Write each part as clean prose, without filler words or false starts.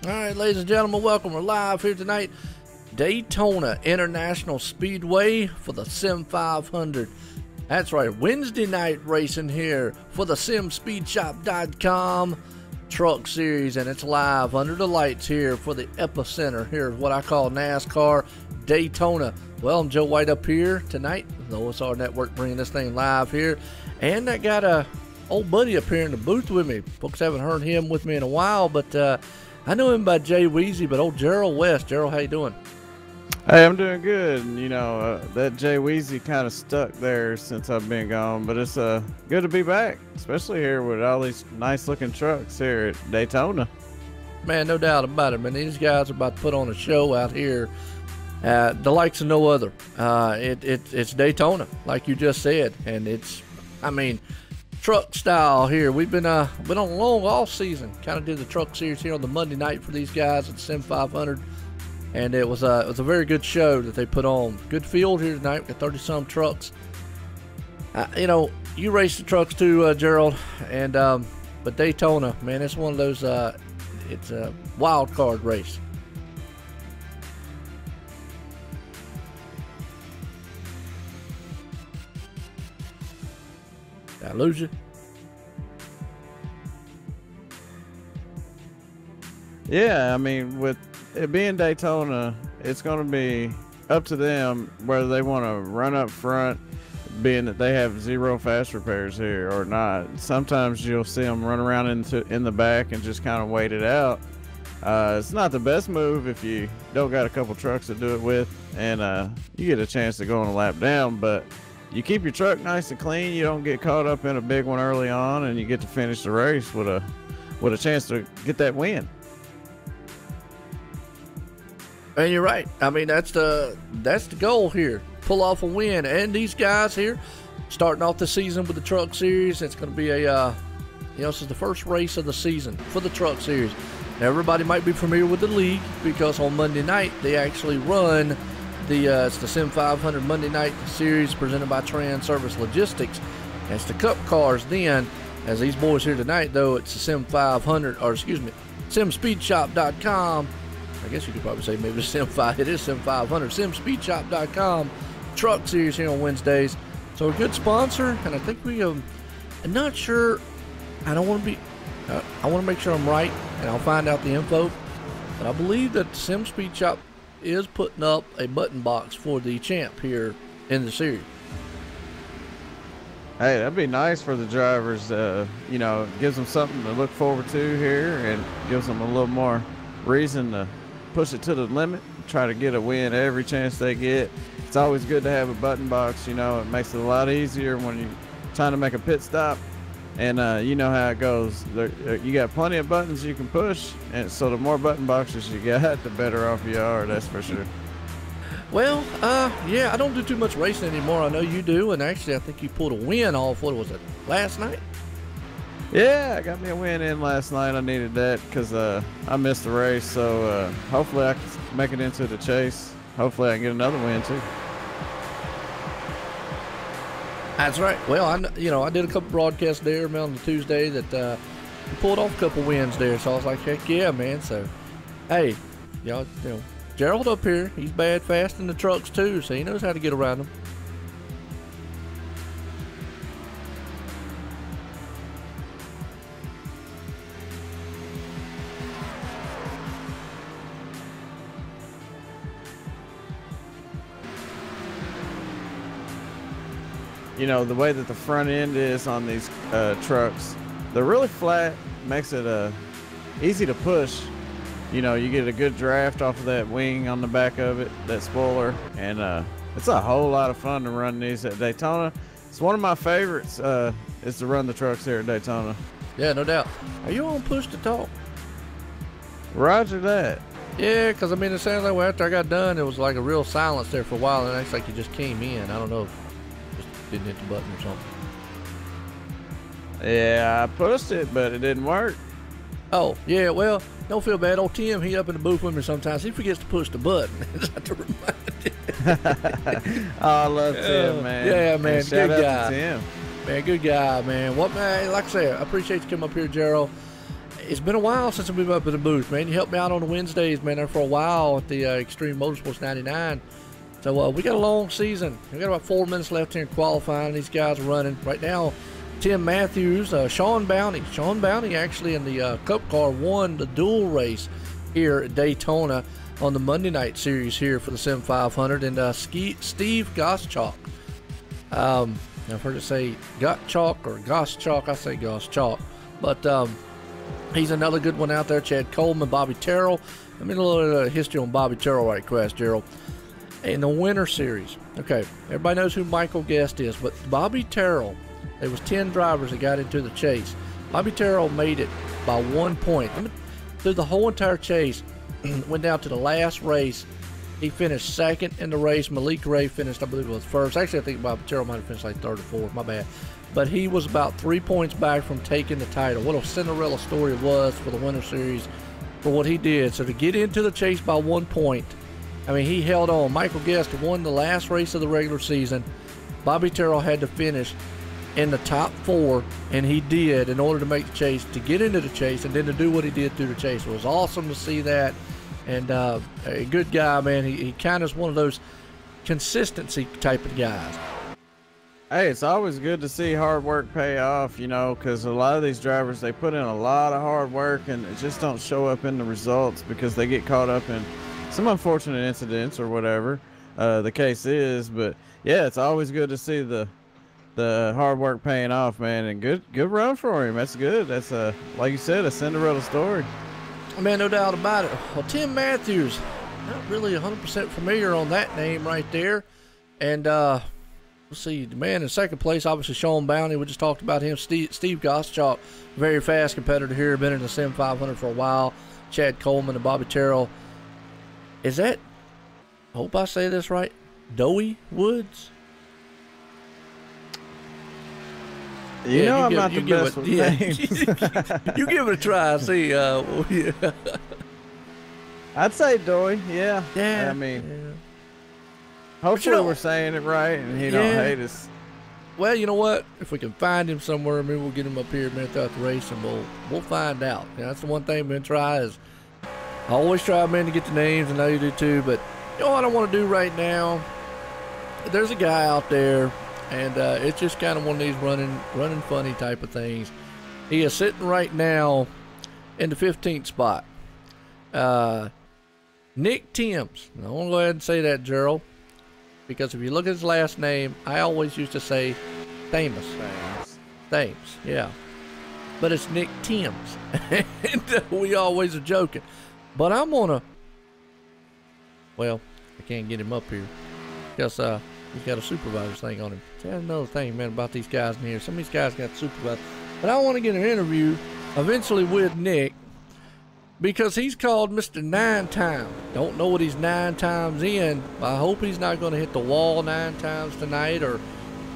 All right, ladies and gentlemen, welcome. We're live here tonight, Daytona International Speedway for the Sim500. That's right, Wednesday night racing here for the SimSpeedShop.com Truck Series, and it's live under the lights here for the epicenter here, what I call NASCAR Daytona. Well, I'm Joe White up here tonight, the OSR Network bringing this thing live here, and I got a old buddy up here in the booth with me. Folks haven't heard him with me in a while, but I know him by Jay Weezy, but old Gerald West. Gerald, how you doing? Hey, I'm doing good. And, you know, that Jay Weezy kind of stuck there since I've been gone, but it's good to be back, especially here with all these nice-looking trucks here at Daytona. Man, no doubt about it, man. These guys are about to put on a show out here, the likes of no other. It's Daytona, like you just said, and it's, I mean, truck style here. We've been on a long off season, kind of did the truck series here on the Monday night for these guys at Sim500, and it was a very good show that they put on. Good field here tonight. We got 30-some trucks. You know, you race the trucks too, Gerald, and but Daytona, man, it's one of those. It's a wild card race. Did I lose you? Yeah, I mean, with it being Daytona, it's going to be up to them whether they want to run up front, being that they have zero fast repairs here, or not. Sometimes you'll see them run around in the back and just kind of wait it out. It's not the best move if you don't got a couple trucks to do it with. and you get a chance to go on a lap down. But you keep your truck nice and clean. You don't get caught up in a big one early on, and you get to finish the race with a chance to get that win. And you're right. I mean, that's the goal here. Pull off a win. And these guys here, starting off the season with the Truck Series, it's going to be this is the first race of the season for the Truck Series. Now, everybody might be familiar with the league because on Monday night they actually run it's the Sim500 Monday Night Series presented by Trans Service Logistics. And it's the Cup cars then. As these boys here tonight, though, it's the Sim500, or excuse me, SimSpeedShop.com. I guess you could probably say maybe it's Sim5. It is Sim500. SimSpeedShop.com Truck Series here on Wednesdays. So a good sponsor, and I think I'm not sure. I want to make sure I'm right, and I'll find out the info. But I believe that Sim Speed Shop is putting up a button box for the champ here in the series. Hey, that'd be nice for the drivers. Gives them something to look forward to here, and gives them a little more reason to push it to the limit, try to get a win every chance they get. It's always good to have a button box. It makes it a lot easier when you're trying to make a pit stop. And you know how it goes. You got plenty of buttons you can push, and so the more button boxes you got, the better off you are. That's for sure. Well, I don't do too much racing anymore. I know you do, and actually, I think you pulled a win off. What was it, last night? Yeah, I got me a win in last night. I needed that because I missed the race. So hopefully I can make it into the chase. Hopefully I can get another win too. That's right. Well, I did a couple broadcasts there on the Tuesday that you pulled off a couple wins there. So I was like, heck yeah, man. So, hey, Gerald up here, he's bad fast in the trucks too, so he knows how to get around them. The way that the front end is on these trucks, they're really flat, makes it easy to push. You get a good draft off of that wing on the back of it, that spoiler, and it's a whole lot of fun to run these at Daytona. It's one of my favorites is to run the trucks here at Daytona. Yeah, no doubt. Are you on push to talk? Roger that. Yeah, because it sounds like after I got done, it was like a real silence there for a while, and it's like you just came in. I don't know if didn't hit the button or something. Yeah, I pushed it, but it didn't work. Oh, yeah, well, don't feel bad. Old Tim, he up in the booth with me sometimes. He forgets to push the button. I have to remind him. Oh, I love Tim, man. Yeah, man, shout good out guy. to Tim. Man, good guy, man. Man, like I said, I appreciate you coming up here, Gerald. It's been a while since I've been up in the booth, man. You helped me out on the Wednesdays, man, there for a while at the Extreme Motorsports 99. So we got a long season. We got about 4 minutes left here in qualifying. These guys are running right now. Tim Matthews, Sean Bounty actually in the Cup car won the dual race here at Daytona on the Monday night series here for the Sim500, and Steve Goschalk. I've heard it say Gottschalk or Goschalk. I say Goschalk, but he's another good one out there. Chad Coleman, Bobby Terrell. A little history on Bobby Terrell right quick, Gerald. In the Winter Series, okay, everybody knows who Michael Guest is, but Bobby Terrell, there was 10 drivers that got into the chase. Bobby Terrell made it by 1 point. Through the whole entire chase, went down to the last race. He finished second in the race. Malik Ray finished, I believe it was first. Actually, I think Bobby Terrell might have finished like third or fourth, my bad. But he was about 3 points back from taking the title. What a Cinderella story it was for the Winter Series for what he did. So to get into the chase by 1 point, he held on. Michael Guest won the last race of the regular season. Bobby Terrell had to finish in the top 4, and he did in order to make the chase, to get into the chase, and then to do what he did through the chase. It was awesome to see that, and a good guy, man. He kind of is one of those consistency type of guys. Hey, it's always good to see hard work pay off, because a lot of these drivers, they put in a lot of hard work, and it just don't show up in the results because they get caught up in some unfortunate incidents or whatever the case is. But yeah, it's always good to see the hard work paying off, man, and good run for him. That's good. That's like you said, a Cinderella story. Man, no doubt about it. Well, Tim Matthews, not really 100% familiar on that name right there. And let's see, the man in second place, obviously Sean Bounty. We just talked about him. Steve Goschalk, very fast competitor here, been in the Sim500 for a while. Chad Coleman and Bobby Terrell. Is that, I hope I say this right, Doey Woods? You know I'm not the best with names. You give it a try. See, yeah. I'd say Doy. Yeah. Yeah. I mean, hopefully we're saying it right and he don't hate us. Well, you know what? If we can find him somewhere, maybe we'll get him up here, man, throughout the race, and we'll find out. You know, that's the one thing I'm gonna try is I always try, man, to get the names, and I know you do too. But you know what I want to do right now? There's a guy out there. And it's just kind of one of these running funny type of things. He is sitting right now in the 15th spot. Nick Timms. Now, I want to go ahead and say that, Gerald, because if you look at his last name, I always used to say Thames. Yeah. But it's Nick Timms. And we always are joking. But I'm going to, well, I can't get him up here because he's got a supervisor's thing on him. See, that's another thing, man, about these guys in here. Some of these guys got supervisors. But I want to get an interview eventually with Nick because he's called Mr. 9 Times. Don't know what he's 9 times in. I hope he's not going to hit the wall 9 times tonight or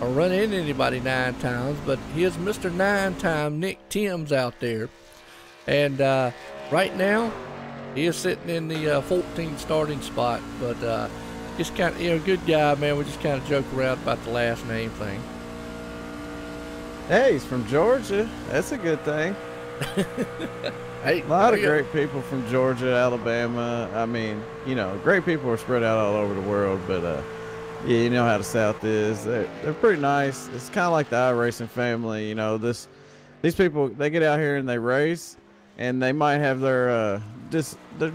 run into anybody 9 times. But he is Mr. 9 Time Nick Timms out there. And right now, he is sitting in the 14th starting spot. But just kind of, you know, good guy, man. We just kind of joke around about the last name thing. Hey, he's from Georgia. That's a good thing. Hey, a lot of great people from Georgia, Alabama. I mean, you know, great people are spread out all over the world. But yeah, you know how the South is. They're pretty nice. It's kind of like the iracing family. You know, these people, they get out here and they race, and they might have their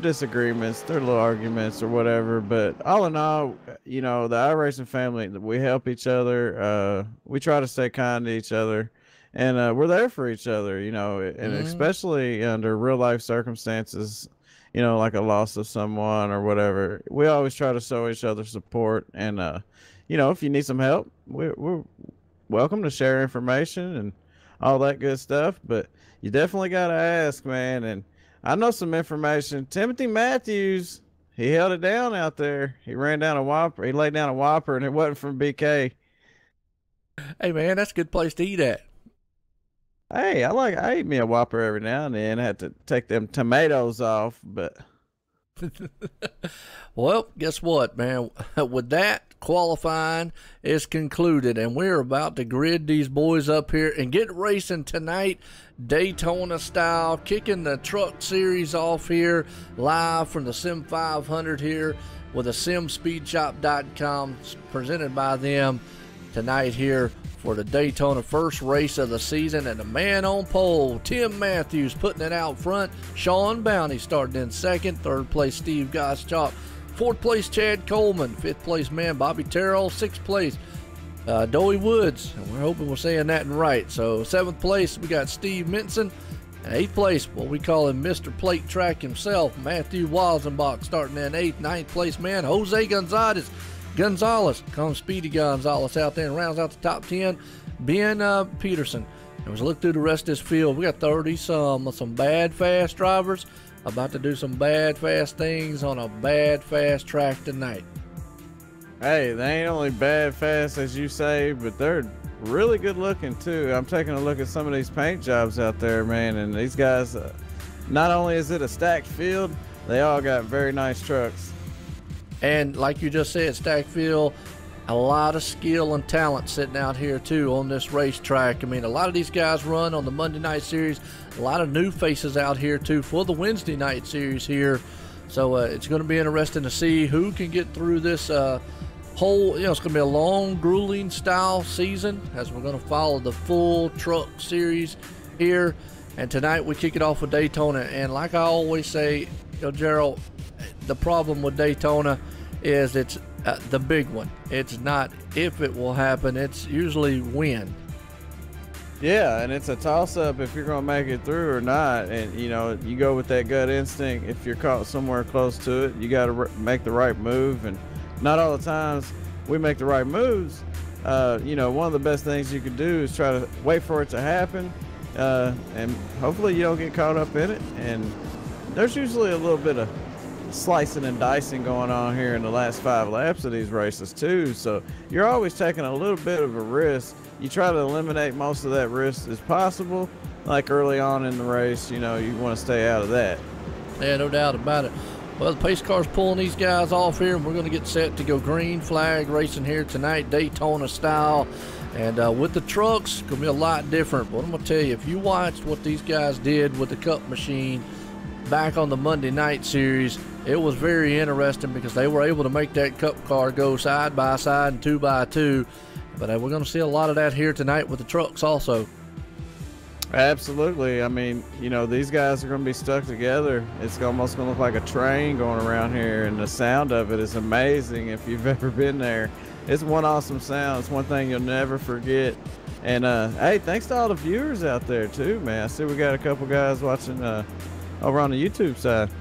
disagreements, their little arguments or whatever, but all in all, you know, the iRacing family, we help each other. We try to stay kind to each other, and we're there for each other, you know, and especially under real life circumstances, you know, like a loss of someone or whatever. We always try to show each other support, and you know, if you need some help, we're welcome to share information and all that good stuff, but you definitely got to ask, man. And I know some information. Timothy Matthews, he held it down out there. He ran down a whopper. He laid down a whopper, and it wasn't from BK. Hey, man, that's a good place to eat at. Hey, I eat me a whopper every now and then. I had to take them tomatoes off, but well, guess what, man? With that, qualifying is concluded, and we're about to grid these boys up here and get racing tonight, Daytona style, kicking the truck series off here live from the Sim500 here with a simspeedshop.com, presented by them tonight here for the Daytona first race of the season. And the man on pole, Tim Matthews, putting it out front. Sean Bounty starting in second. Third place, Steve Goschalk. Fourth place, Chad Coleman. Fifth place, man, Bobby Terrell. Sixth place, Doey Woods. And we're hoping we're saying that right. So seventh place, we got Steve Minson. And eighth place, what we call him, Mr. Plate Track himself, Matthew Walzenbach, starting in eighth. Ninth place, man, Jose Gonzalez, comes Speedy Gonzalez out there and rounds out the top 10. Ben Peterson. And as we look through the rest of this field, we got 30-some bad, fast drivers about to do some bad, fast things on a bad, fast track tonight. Hey, they ain't only bad, fast as you say, but they're really good looking too. I'm taking a look at some of these paint jobs out there, man, and these guys, not only is it a stacked field, they all got very nice trucks. And like you just said, stacked field, a lot of skill and talent sitting out here too on this racetrack. I mean, a lot of these guys run on the Monday night series. A lot of new faces out here too for the Wednesday night series here. So it's going to be interesting to see who can get through this whole, it's going to be a long, grueling style season as we're going to follow the full truck series here. And tonight we kick it off with Daytona. And like I always say, Gerald, the problem with Daytona is it's the big one. It's not if it will happen, it's usually when. Yeah, and it's a toss-up if you're going to make it through or not. And, you know, you go with that gut instinct. If you're caught somewhere close to it, you got to make the right move. And not all the times we make the right moves. You know, one of the best things you can do is try to wait for it to happen. And hopefully you don't get caught up in it. And there's usually a little bit of slicing and dicing going on here in the last 5 laps of these races too. So you're always taking a little bit of a risk. You try to eliminate most of that risk as possible. Like early on in the race, you know, you want to stay out of that. Yeah, no doubt about it. Well, the pace car's pulling these guys off here, and we're going to get set to go green flag racing here tonight, Daytona style. And with the trucks, it's going to be a lot different. But I'm going to tell you, if you watched what these guys did with the Cup machine back on the Monday night series, it was very interesting because they were able to make that Cup car go side by side and 2 by 2. But we're going to see a lot of that here tonight with the trucks also. Absolutely. I mean, you know, these guys are going to be stuck together. It's almost going to look like a train going around here, and the sound of it is amazing if you've ever been there. It's one awesome sound. It's one thing you'll never forget. And, hey, thanks to all the viewers out there, too, man. I see we got a couple guys watching over on the YouTube side.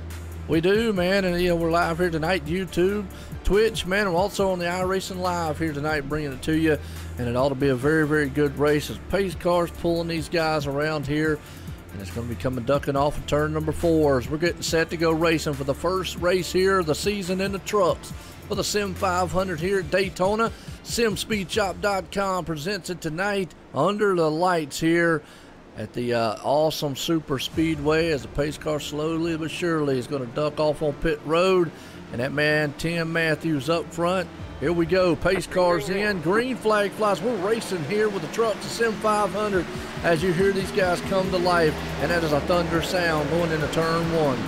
We do, man, and you know, we're live here tonight, YouTube, Twitch, man. We're also on the iRacing Live here tonight, bringing it to you, and it ought to be a very, very good race. As pace cars pulling these guys around here, and it's going to be coming ducking off of turn number 4 as we're getting set to go racing for the first race here of the season in the trucks for the Sim500 here at Daytona. SimSpeedShop.com presents it tonight under the lights here at the awesome Super Speedway as the pace car slowly but surely is going to duck off on pit road. And that man, Tim Matthews, up front. Here we go. Pace cars in. Green flag flies. We're racing here with the trucks, the Sim500, as you hear these guys come to life. And that is a thunder sound going into turn 1.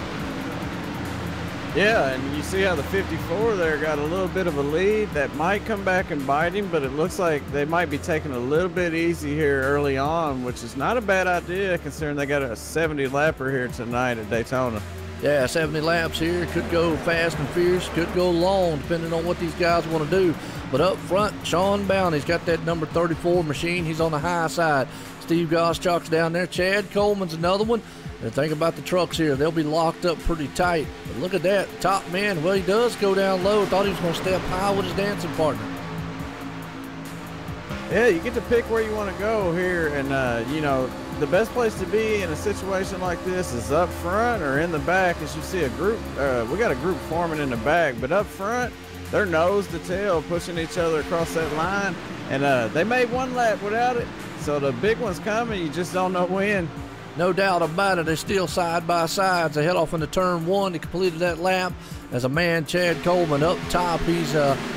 Yeah, and you see how the 54 there got a little bit of a lead. That might come back and bite him, but it looks like they might be taking a little bit easy here early on, which is not a bad idea considering they got a 70 lapper here tonight at Daytona. Yeah, 70 laps here. Could go fast and fierce, could go long, depending on what these guys want to do. But up front, Sean Bounty's got that number 34 machine. He's on the high side. Steve Goschalk's down there. Chad Coleman's another one. And think about the trucks here. They'll be locked up pretty tight. But look at that. Top man, well, he does go down low. Thought he was going to stay up high with his dancing partner. Yeah, you get to pick where you want to go here. And, you know, the best place to be in a situation like this is up front or in the back. As you see a group, we got a group forming in the back. But up front, they're nose to tail pushing each other across that line. And they made one lap without it. So the big one's coming. You just don't know when. No doubt about it. They're still side by side. They head off into turn 1. They completed that lap as a man, Chad Coleman, up top. He's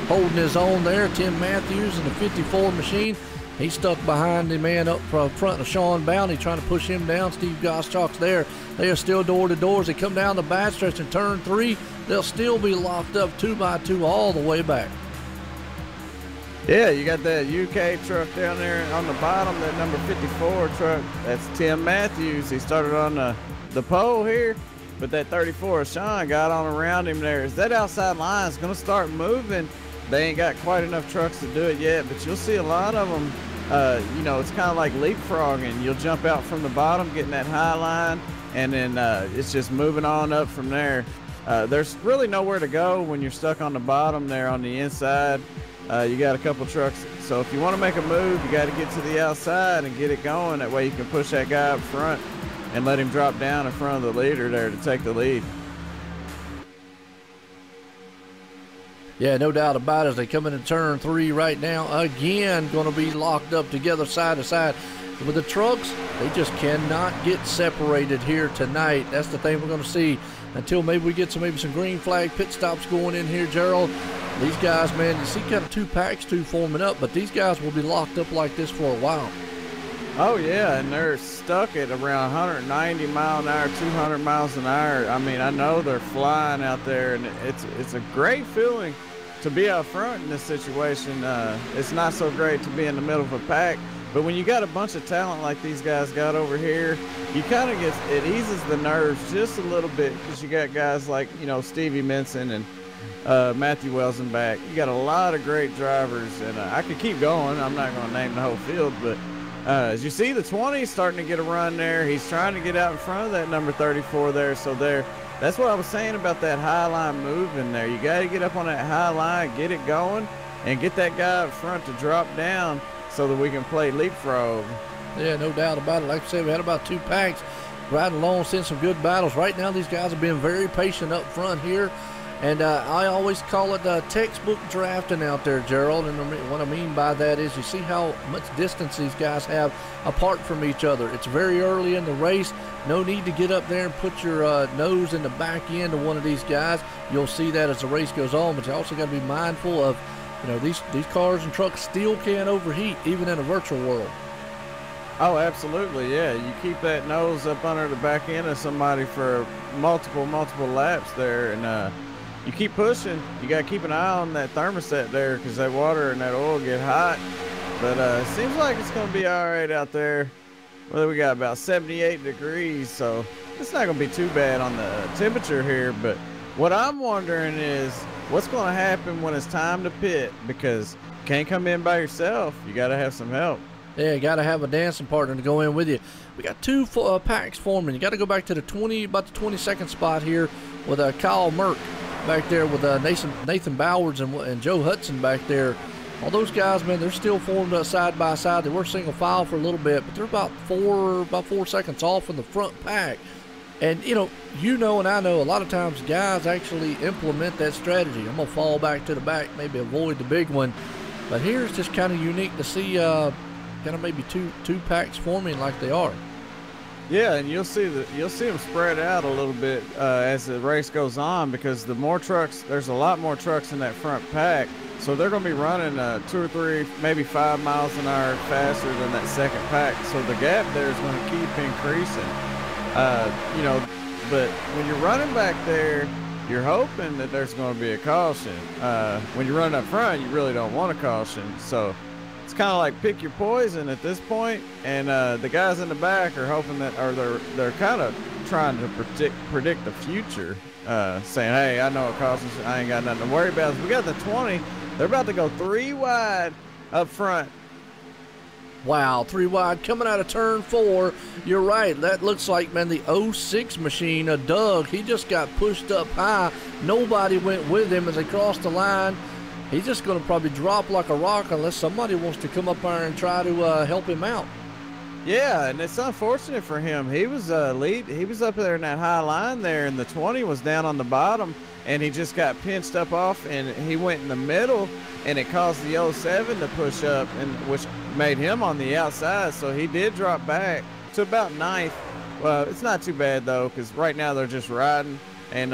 holding his own there. Tim Matthews in the 54 machine. He's stuck behind the man up front of Sean Bounty, trying to push him down. Steve Goschalk's there. They are still door to door. As they come down the backstretch in turn 3, they'll still be locked up 2 by 2 all the way back. Yeah, you got that UK truck down there on the bottom, that number 54 truck. That's Tim Matthews. He started on the pole here, but that 34, Sean, got on around him there. As that outside line is going to start moving, they ain't got quite enough trucks to do it yet, but you'll see a lot of them. You know, it's kind of like leapfrogging. You'll jump out from the bottom, getting that high line, and then it's just moving on up from there. There's really nowhere to go when you're stuck on the bottom there on the inside. You got a couple trucks, so if you want to make a move, you got to get to the outside and get it going. That way you can push that guy up front and let him drop down in front of the leader there to take the lead. Yeah, no doubt about it. As they come into turn 3 right now, again, going to be locked up together side to side. With the trucks, they just cannot get separated here tonight. That's the thing we're going to see until maybe we get maybe some green flag pit stops going in here, Gerald. These guys, man, you see kind of 2 packs, 2 forming up, but these guys will be locked up like this for a while. Oh, yeah, and they're stuck at around 190 mile an hour, 200 miles an hour. I mean, I know they're flying out there, and it's a great feeling to be out front in this situation. It's not so great to be in the middle of a pack, but when you got a bunch of talent like these guys got over here, you kind of it eases the nerves just a little bit because you got guys like, you know, Stevie Minson and Matthew Welsenbach. You got a lot of great drivers, and I could keep going. I'm not going to name the whole field, but As you see, the 20 starting to get a run there. He's trying to get out in front of that number 34 there. So that's what I was saying about that high line moving there. You got to get up on that high line, get it going, and get that guy up front to drop down so that we can play leapfrog. Yeah, no doubt about it. Like I said, we had about 2 packs riding along, seeing some good battles. Right now, these guys are being very patient up front here. And I always call it textbook drafting out there, Gerald. And what I mean by that is you see how much distance these guys have apart from each other. It's very early in the race. No need to get up there and put your nose in the back end of one of these guys. You'll see that as the race goes on. But you also got to be mindful of, these cars and trucks still can overheat, even in a virtual world. Oh, absolutely, yeah. You keep that nose up under the back end of somebody for multiple laps there, and you keep pushing. You got to keep an eye on that thermostat there because that water and that oil get hot. But it seems like it's going to be all right out there. Well, we got about 78 degrees, so it's not going to be too bad on the temperature here. But what I'm wondering is what's going to happen when it's time to pit, because you can't come in by yourself. You got to have some help. Yeah, you got to have a dancing partner to go in with you. We got 2 packs forming. You got to go back to about the 22nd spot here with Kyle Merck back there with Nathan Bowers and Joe Hudson back there. All those guys, man, they're still formed side by side. They were single file for a little bit, but they're about 4 seconds off in the front pack. And, and I know a lot of times guys actually implement that strategy. I'm going to fall back to the back, maybe avoid the big one. But here it's just kind of unique to see kind of maybe two packs forming like they are. Yeah, and you'll see them spread out a little bit as the race goes on, because there's a lot more trucks in that front pack, so they're going to be running 2 or 3, maybe 5 miles an hour faster than that second pack. So the gap there is going to keep increasing. But when you're running back there, you're hoping that there's going to be a caution. When you're running up front, you really don't want a caution. So it's kind of like pick your poison at this point, and the guys in the back are hoping that, or they're kind of trying to predict the future, saying, hey, I know a caution, I ain't got nothing to worry about. We got the 20. They're about to go 3 wide up front. Wow, 3 wide coming out of turn 4. You're right. That looks like, man, the 06 machine, Doug. He just got pushed up high. Nobody went with him as they crossed the line. He's just going to probably drop like a rock unless somebody wants to come up there and try to help him out. Yeah, and it's unfortunate for him. He was He was up there in that high line there, and the 20 was down on the bottom, and he just got pinched up off, and he went in the middle, and it caused the 07 to push up, and which made him on the outside. So he did drop back to about 9th. Well, it's not too bad though, because right now they're just riding, and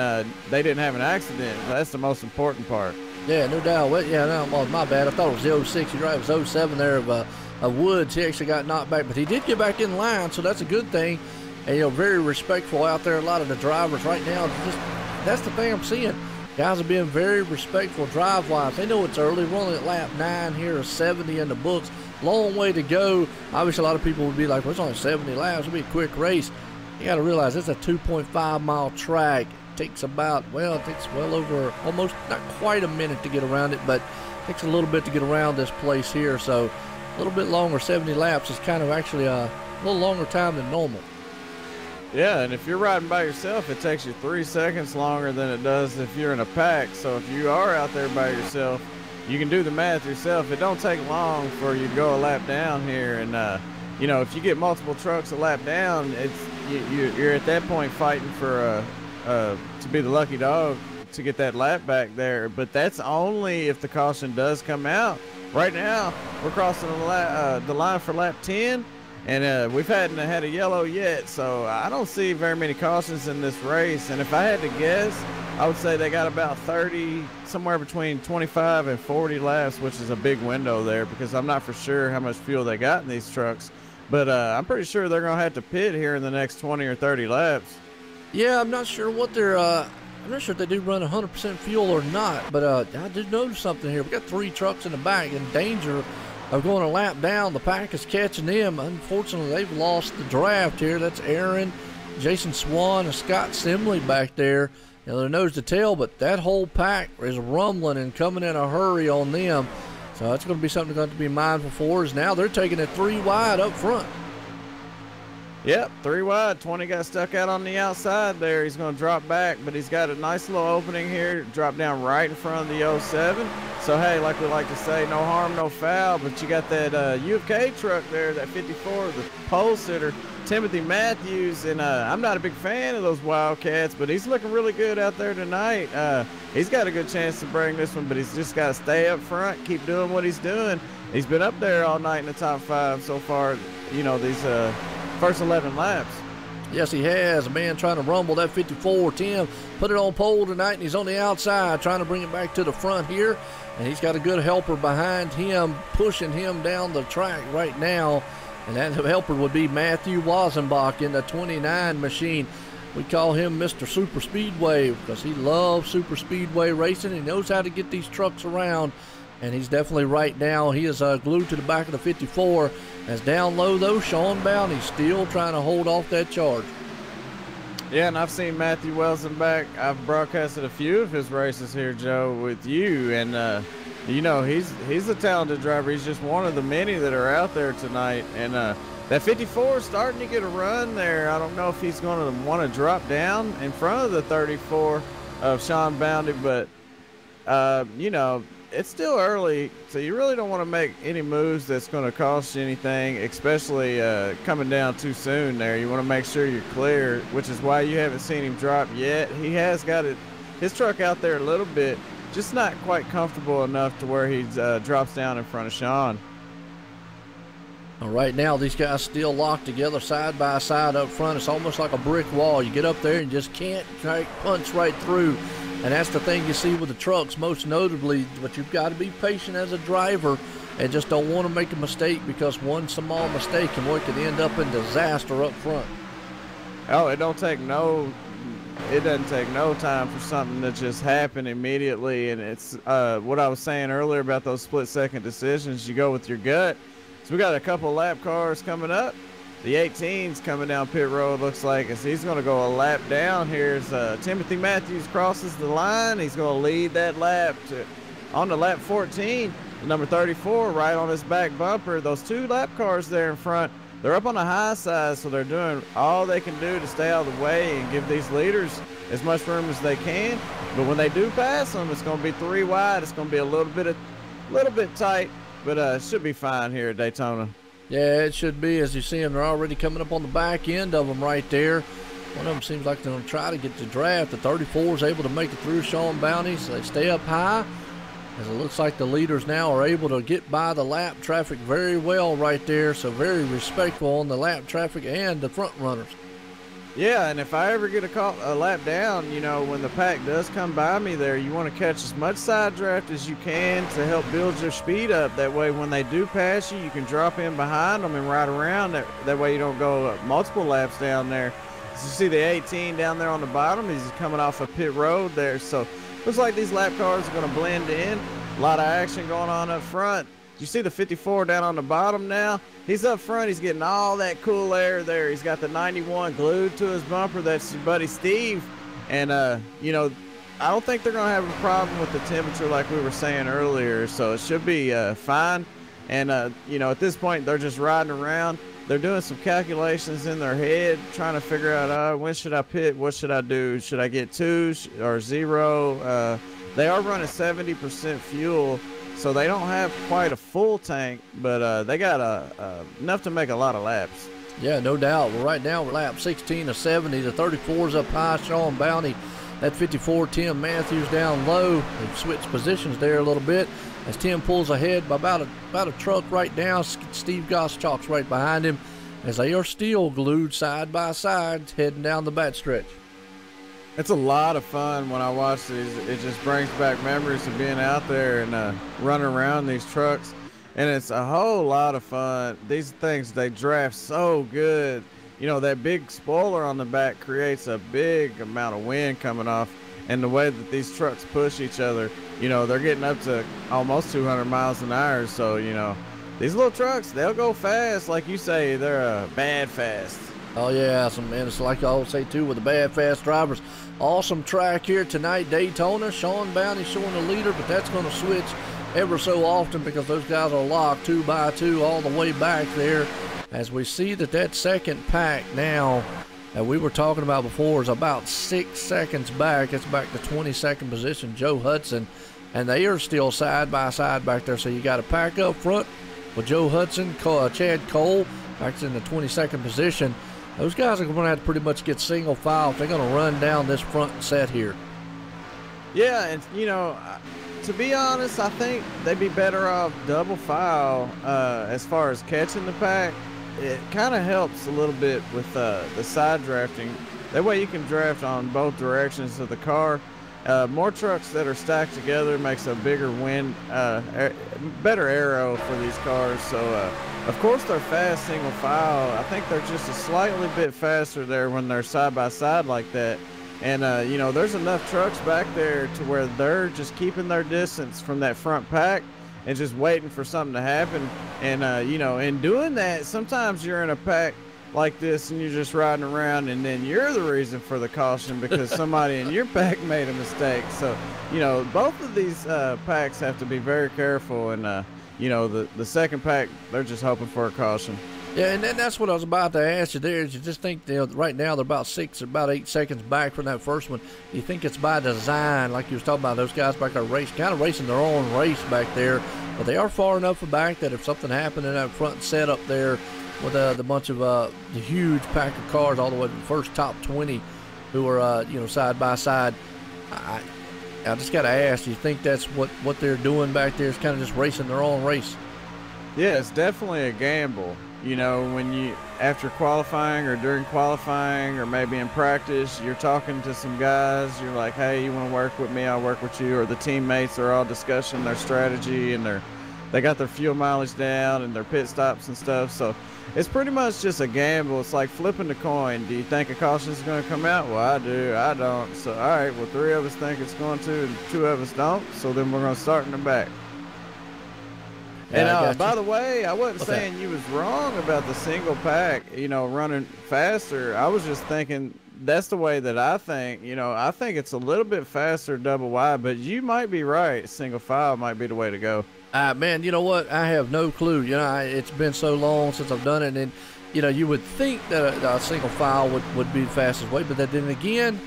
they didn't have an accident. That's the most important part. Yeah, no doubt. Well, yeah, no, my bad. I thought it was the 06. You're right. It was 07 there of Woods. He actually got knocked back, but he did get back in line, so that's a good thing. And, very respectful out there. A lot of the drivers right now, that's the thing I'm seeing. Guys are being very respectful drive-wise. They know it's early. We're only at lap 9 here, 70 in the books. Long way to go. Obviously, a lot of people would be like, well, it's only 70 laps. It'll be a quick race. You got to realize it's a 2.5-mile track. Takes about, it takes well over almost, not quite a minute to get around it, but it takes a little bit to get around this place here. So a little bit longer, 70 laps is kind of actually a little longer time than normal. Yeah, and if you're riding by yourself, it takes you 3 seconds longer than it does if you're in a pack. So if you are out there by yourself, you can do the math yourself. It don't take long for you to go a lap down here. And, if you get multiple trucks a lap down, you're at that point fighting for to be the lucky dog to get that lap back there. But that's only if the caution does come out. Right now, we're crossing the line for lap 10, and we've hadn't had a yellow yet, so I don't see very many cautions in this race. And if I had to guess, I would say they got about 30, somewhere between 25 and 40 laps, which is a big window there, because I'm not for sure how much fuel they got in these trucks. But I'm pretty sure they're going to have to pit here in the next 20 or 30 laps. Yeah, I'm not sure what they're I'm not sure if they do run 100% fuel or not, but I did notice something here. We got 3 trucks in the back in danger of going a lap down. The pack is catching them. Unfortunately, they've lost the draft here. That's Aaron, Jason Swan, and Scott Simley back there. They're nose to tail, but that whole pack is rumbling and coming in a hurry on them. So that's going to be something they're going to be mindful for, is now they're taking it 3 wide up front. Yep, 3 wide. 20 got stuck out on the outside there. He's going to drop back, but he's got a nice little opening here. Drop down right in front of the 07. So, hey, like we like to say, no harm, no foul. But you got that U of K truck there, that 54, the pole sitter, Timothy Matthews. And I'm not a big fan of those Wildcats, but he's looking really good out there tonight. He's got a good chance to bring this one, but he's just got to stay up front, keep doing what he's doing. He's been up there all night in the top 5 so far, you know, these first 11 laps. Yes, he has. A man trying to rumble that 54. Tim put it on pole tonight, and he's on the outside trying to bring it back to the front here. And he's got a good helper behind him, pushing him down the track right now. And that helper would be Matthew Wazenbach in the 29 machine. We call him Mr. Super Speedway because he loves Super Speedway racing. He knows how to get these trucks around. And he's definitely right now, he is glued to the back of the 54. As down low, though, Sean Bounty's still trying to hold off that charge. Yeah, and I've seen Matthew Wazenbach. I've broadcasted a few of his races here, Joe, with you. And, you know, he's a talented driver. He's just one of the many that are out there tonight. And that 54 is starting to get a run there. I don't know if he's going to want to drop down in front of the 34 of Sean Bounty, but, you know, it's still early, so you really don't want to make any moves that's going to cost you anything, especially coming down too soon there. You want to make sure you're clear, which is why you haven't seen him drop yet. He has got his truck out there a little bit, just not quite comfortable enough to where he drops down in front of Sean. Well, right now, these guys still locked together side by side up front. It's almost like a brick wall. You get up there and just can't punch right through. And that's the thing you see with the trucks most notably, but you've got to be patient as a driver and just don't want to make a mistake, because one small mistake and what could end up in disaster up front. Oh, it doesn't take no time for something to just happen immediately. And it's what I was saying earlier about those split-second decisions. You go with your gut. So we got a couple lap cars coming up. The 18's coming down pit road, looks like, as he's going to go a lap down. Here's Timothy Matthews crosses the line. He's going to lead that lap on to lap 14. The number 34 right on his back bumper. Those 2 lap cars there in front, they're up on the high side, so they're doing all they can do to stay out of the way and give these leaders as much room as they can. But when they do pass them, it's going to be 3 wide. It's going to be a little bit tight, but it should be fine here at Daytona. Yeah, it should be. As you see them, they're already coming up on the back end of them right there. One of them seems like they're going to try to get the draft. The 34 is able to make it through Sean Bounty, so they stay up high. As it looks like the leaders now are able to get by the lap traffic very well right there. So very respectful on the lap traffic and the front runners. Yeah, and if I ever get a lap down, you know, when the pack does come by me there, you want to catch as much side draft as you can to help build your speed up. That way, when they do pass you, you can drop in behind them and ride around. That way you don't go multiple laps down there. As you see the 18 down there on the bottom, he's coming off a pit road there. So looks like these lap cars are going to blend in. A lot of action going on up front. You see the 54 down on the bottom now? He's up front. He's getting all that cool air there. He's got the 91 glued to his bumper. That's your buddy Steve. And, you know, I don't think they're going to have a problem with the temperature like we were saying earlier. So it should be fine. And, you know, at this point, they're just riding around. They're doing some calculations in their head, trying to figure out, when should I pit? What should I do? Should I get 2 or 0? They are running 70% fuel. So they don't have quite a full tank, but they got enough to make a lot of laps. Yeah, no doubt. Well, right now we're lap 16 of 70. The 34's up high, Sean Bounty. That 54, Tim Matthews down low. They've switched positions there a little bit as Tim pulls ahead by about a truck right now. Steve Goschalk's right behind him as they are still glued side by side heading down the backstretch. It's a lot of fun when I watch these. It just brings back memories of being out there and running around these trucks. And it's a whole lot of fun. These things, they draft so good. You know, that big spoiler on the back creates a big amount of wind coming off. And the way that these trucks push each other, you know, they're getting up to almost 200 miles an hour. So, you know, these little trucks, they'll go fast. Like you say, they're bad fast. Oh, yeah, and it's like I always say, too, with the bad, fast drivers. Awesome track here tonight, Daytona. Sean Bounty showing the leader, but that's going to switch ever so often because those guys are locked 2 by 2 all the way back there. As we see that second pack now that we were talking about before is about 6 seconds back. It's back to 22nd position, Joe Hudson, and they are still side by side back there. So you got a pack up front with Joe Hudson, Chad Cole back in the 22nd position. Those guys are going to have to pretty much get single file if they're going to run down this front set here. Yeah, and you know, to be honest, I think they'd be better off double file as far as catching the pack. It kind of helps a little bit with the side drafting. That way you can draft on both directions of the car. More trucks that are stacked together makes a bigger wind, better arrow for these cars. So, of course, they're fast single file. I think they're just a slightly bit faster there when they're side by side like that. And, you know, there's enough trucks back there to where they're just keeping their distance from that front pack and just waiting for something to happen. And, you know, in doing that, sometimes you're in a pack like this and you're just riding around and then you're the reason for the caution because somebody in your pack made a mistake. So, you know, both of these packs have to be very careful. And, you know, the second pack, they're just hoping for a caution. Yeah, and then that's what I was about to ask you there. Is you just think, you know, right now they're about 8 seconds back from that first one. You think it's by design, like you was talking about, those guys back there kind of racing their own race back there, but they are far enough back that if something happened in that front setup there with the bunch of the huge pack of cars all the way to the first top 20 who are, you know, side by side, I just got to ask, you think that's what they're doing back there is kind of just racing their own race? Yeah, it's definitely a gamble. You know, when you, after qualifying or during qualifying or maybe in practice, you're talking to some guys, you're like, hey, you want to work with me, I'll work with you. Or the teammates are all discussing their strategy and they got their fuel mileage down and their pit stops and stuff. So it's pretty much just a gamble. It's like flipping the coin. Do you think a caution is going to come out? Well, I do. I don't. So, all right, well, 3 of us think it's going to and 2 of us don't. So then we're going to start in the back. Yeah, and by the way, I wasn't saying you was wrong about the single pack, you know, running faster. I was just thinking that's the way that I think. You know, I think it's a little bit faster double wide, but you might be right. Single file might be the way to go. Man, you know what? I have no clue. You know, it's been so long since I've done it, and you know, you would think that a single file would be the fastest way, but then again,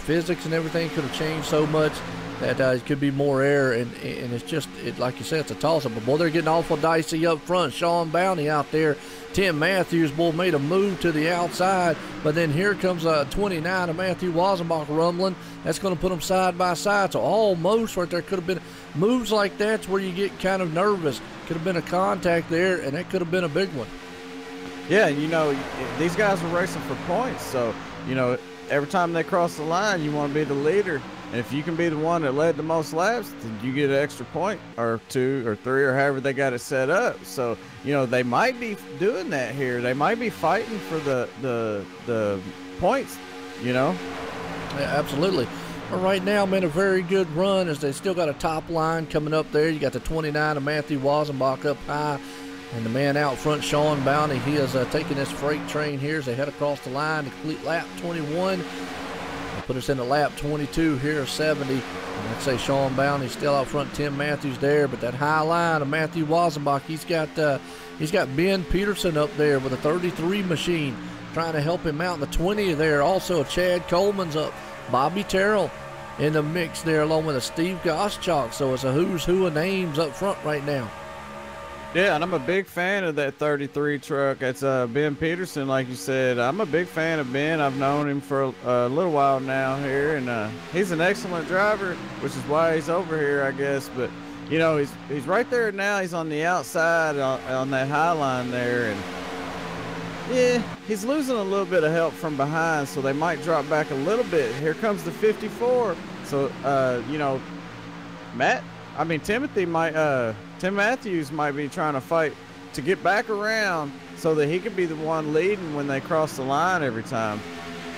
physics and everything could have changed so much that it could be more air, and it's just, like you said, it's a toss-up. But, boy, they're getting awful dicey up front. Sean Bounty out there. Tim Matthews, boy, made a move to the outside, but then here comes 29 of Matthew Wazenbach rumbling. That's going to put them side by side. So almost right there could have been moves like that's where you get kind of nervous. Could have been a contact there, and that could have been a big one. Yeah, you know, these guys are racing for points, so, you know, every time they cross the line, you want to be the leader. And if you can be the one that led the most laps, then you get an extra point or 2 or 3 or however they got it set up. So, you know, they might be doing that here. They might be fighting for the points, you know? Yeah, absolutely. But right now, man, a very good run as they still got a top line coming up there. You got the 29 of Matthew Wazenbach up high. And the man out front, Sean Bounty, he is taking this freight train here as they head across the line to complete lap 21. They'll put us into lap 22 here, 70. And I'd say Sean Bounty still out front, Tim Matthews there, but that high line of Matthew Wazenbach, he's got Ben Peterson up there with a 33 machine trying to help him out in the 20 there. Also, Chad Coleman's up, Bobby Terrell in the mix there along with a Steve Goschalk. So it's a who's who of names up front right now. Yeah, and I'm a big fan of that 33 truck. It's Ben Peterson, like you said. I'm a big fan of Ben. I've known him for a little while now here, and he's an excellent driver, which is why he's over here, I guess. But, you know, he's right there now. He's on the outside on that high line there, and, yeah, he's losing a little bit of help from behind, so they might drop back a little bit. Here comes the 54. So, you know, Tim Matthews might be trying to fight to get back around so that he could be the one leading when they cross the line every time.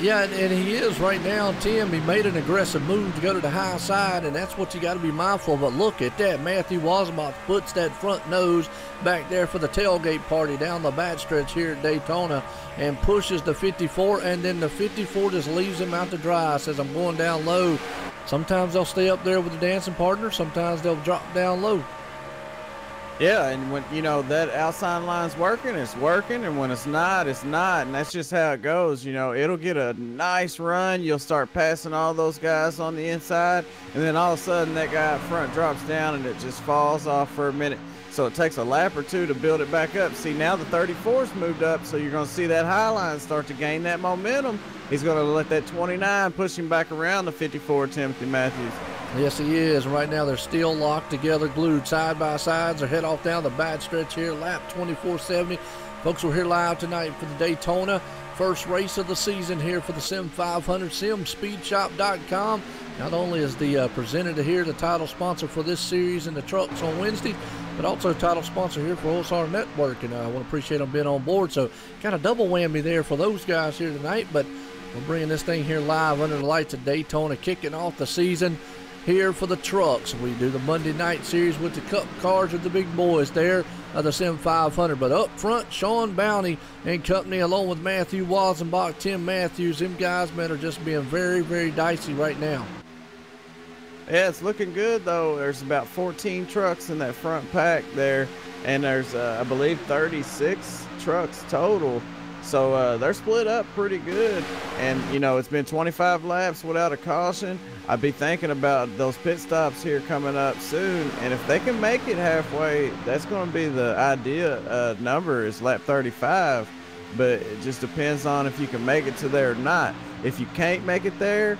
Yeah, and he is right now, Tim. He made an aggressive move to go to the high side, and that's what you got to be mindful of. But look at that. Matthew Wazenbach puts that front nose back there for the tailgate party down the back stretch here at Daytona and pushes the 54, and then the 54 just leaves him out to dry. Says, I'm going down low. Sometimes they'll stay up there with the dancing partner. Sometimes they'll drop down low. Yeah, and when you know that outside line's working, it's working, and when it's not, it's not, and that's just how it goes. You know, it'll get a nice run. You'll start passing all those guys on the inside, and then all of a sudden that guy up front drops down, and it just falls off for a minute. So it takes a lap or two to build it back up. See, now the 34's moved up, so you're going to see that high line start to gain that momentum. He's going to let that 29 push him back around the 54, Timothy Matthews. Yes, he is. Right now, they're still locked together, glued side by sides. They're head off down the bad stretch here, lap 2470. Folks, we're here live tonight for the Daytona. First race of the season here for the Sim500, simspeedshop.com. Not only is the presenter here, the title sponsor for this series and the trucks on Wednesday, but also title sponsor here for OSRN Network. And I want to appreciate them being on board. So, kind of double whammy there for those guys here tonight. But we're bringing this thing here live under the lights of Daytona, kicking off the season here for the trucks. We do the Monday night series with the cup cars with the big boys there of the Sim500. But up front, Sean Bounty and company, along with Matthew Wazenbach, Tim Matthews. Them guys, man, are just being very, very dicey right now. Yeah, it's looking good, though. There's about 14 trucks in that front pack there, and there's, I believe, 36 trucks total. So they're split up pretty good. And, you know, it's been 25 laps without a caution. I'd be thinking about those pit stops here coming up soon. And if they can make it halfway, that's going to be the idea number is lap 35. But it just depends on if you can make it to there or not. If you can't make it there,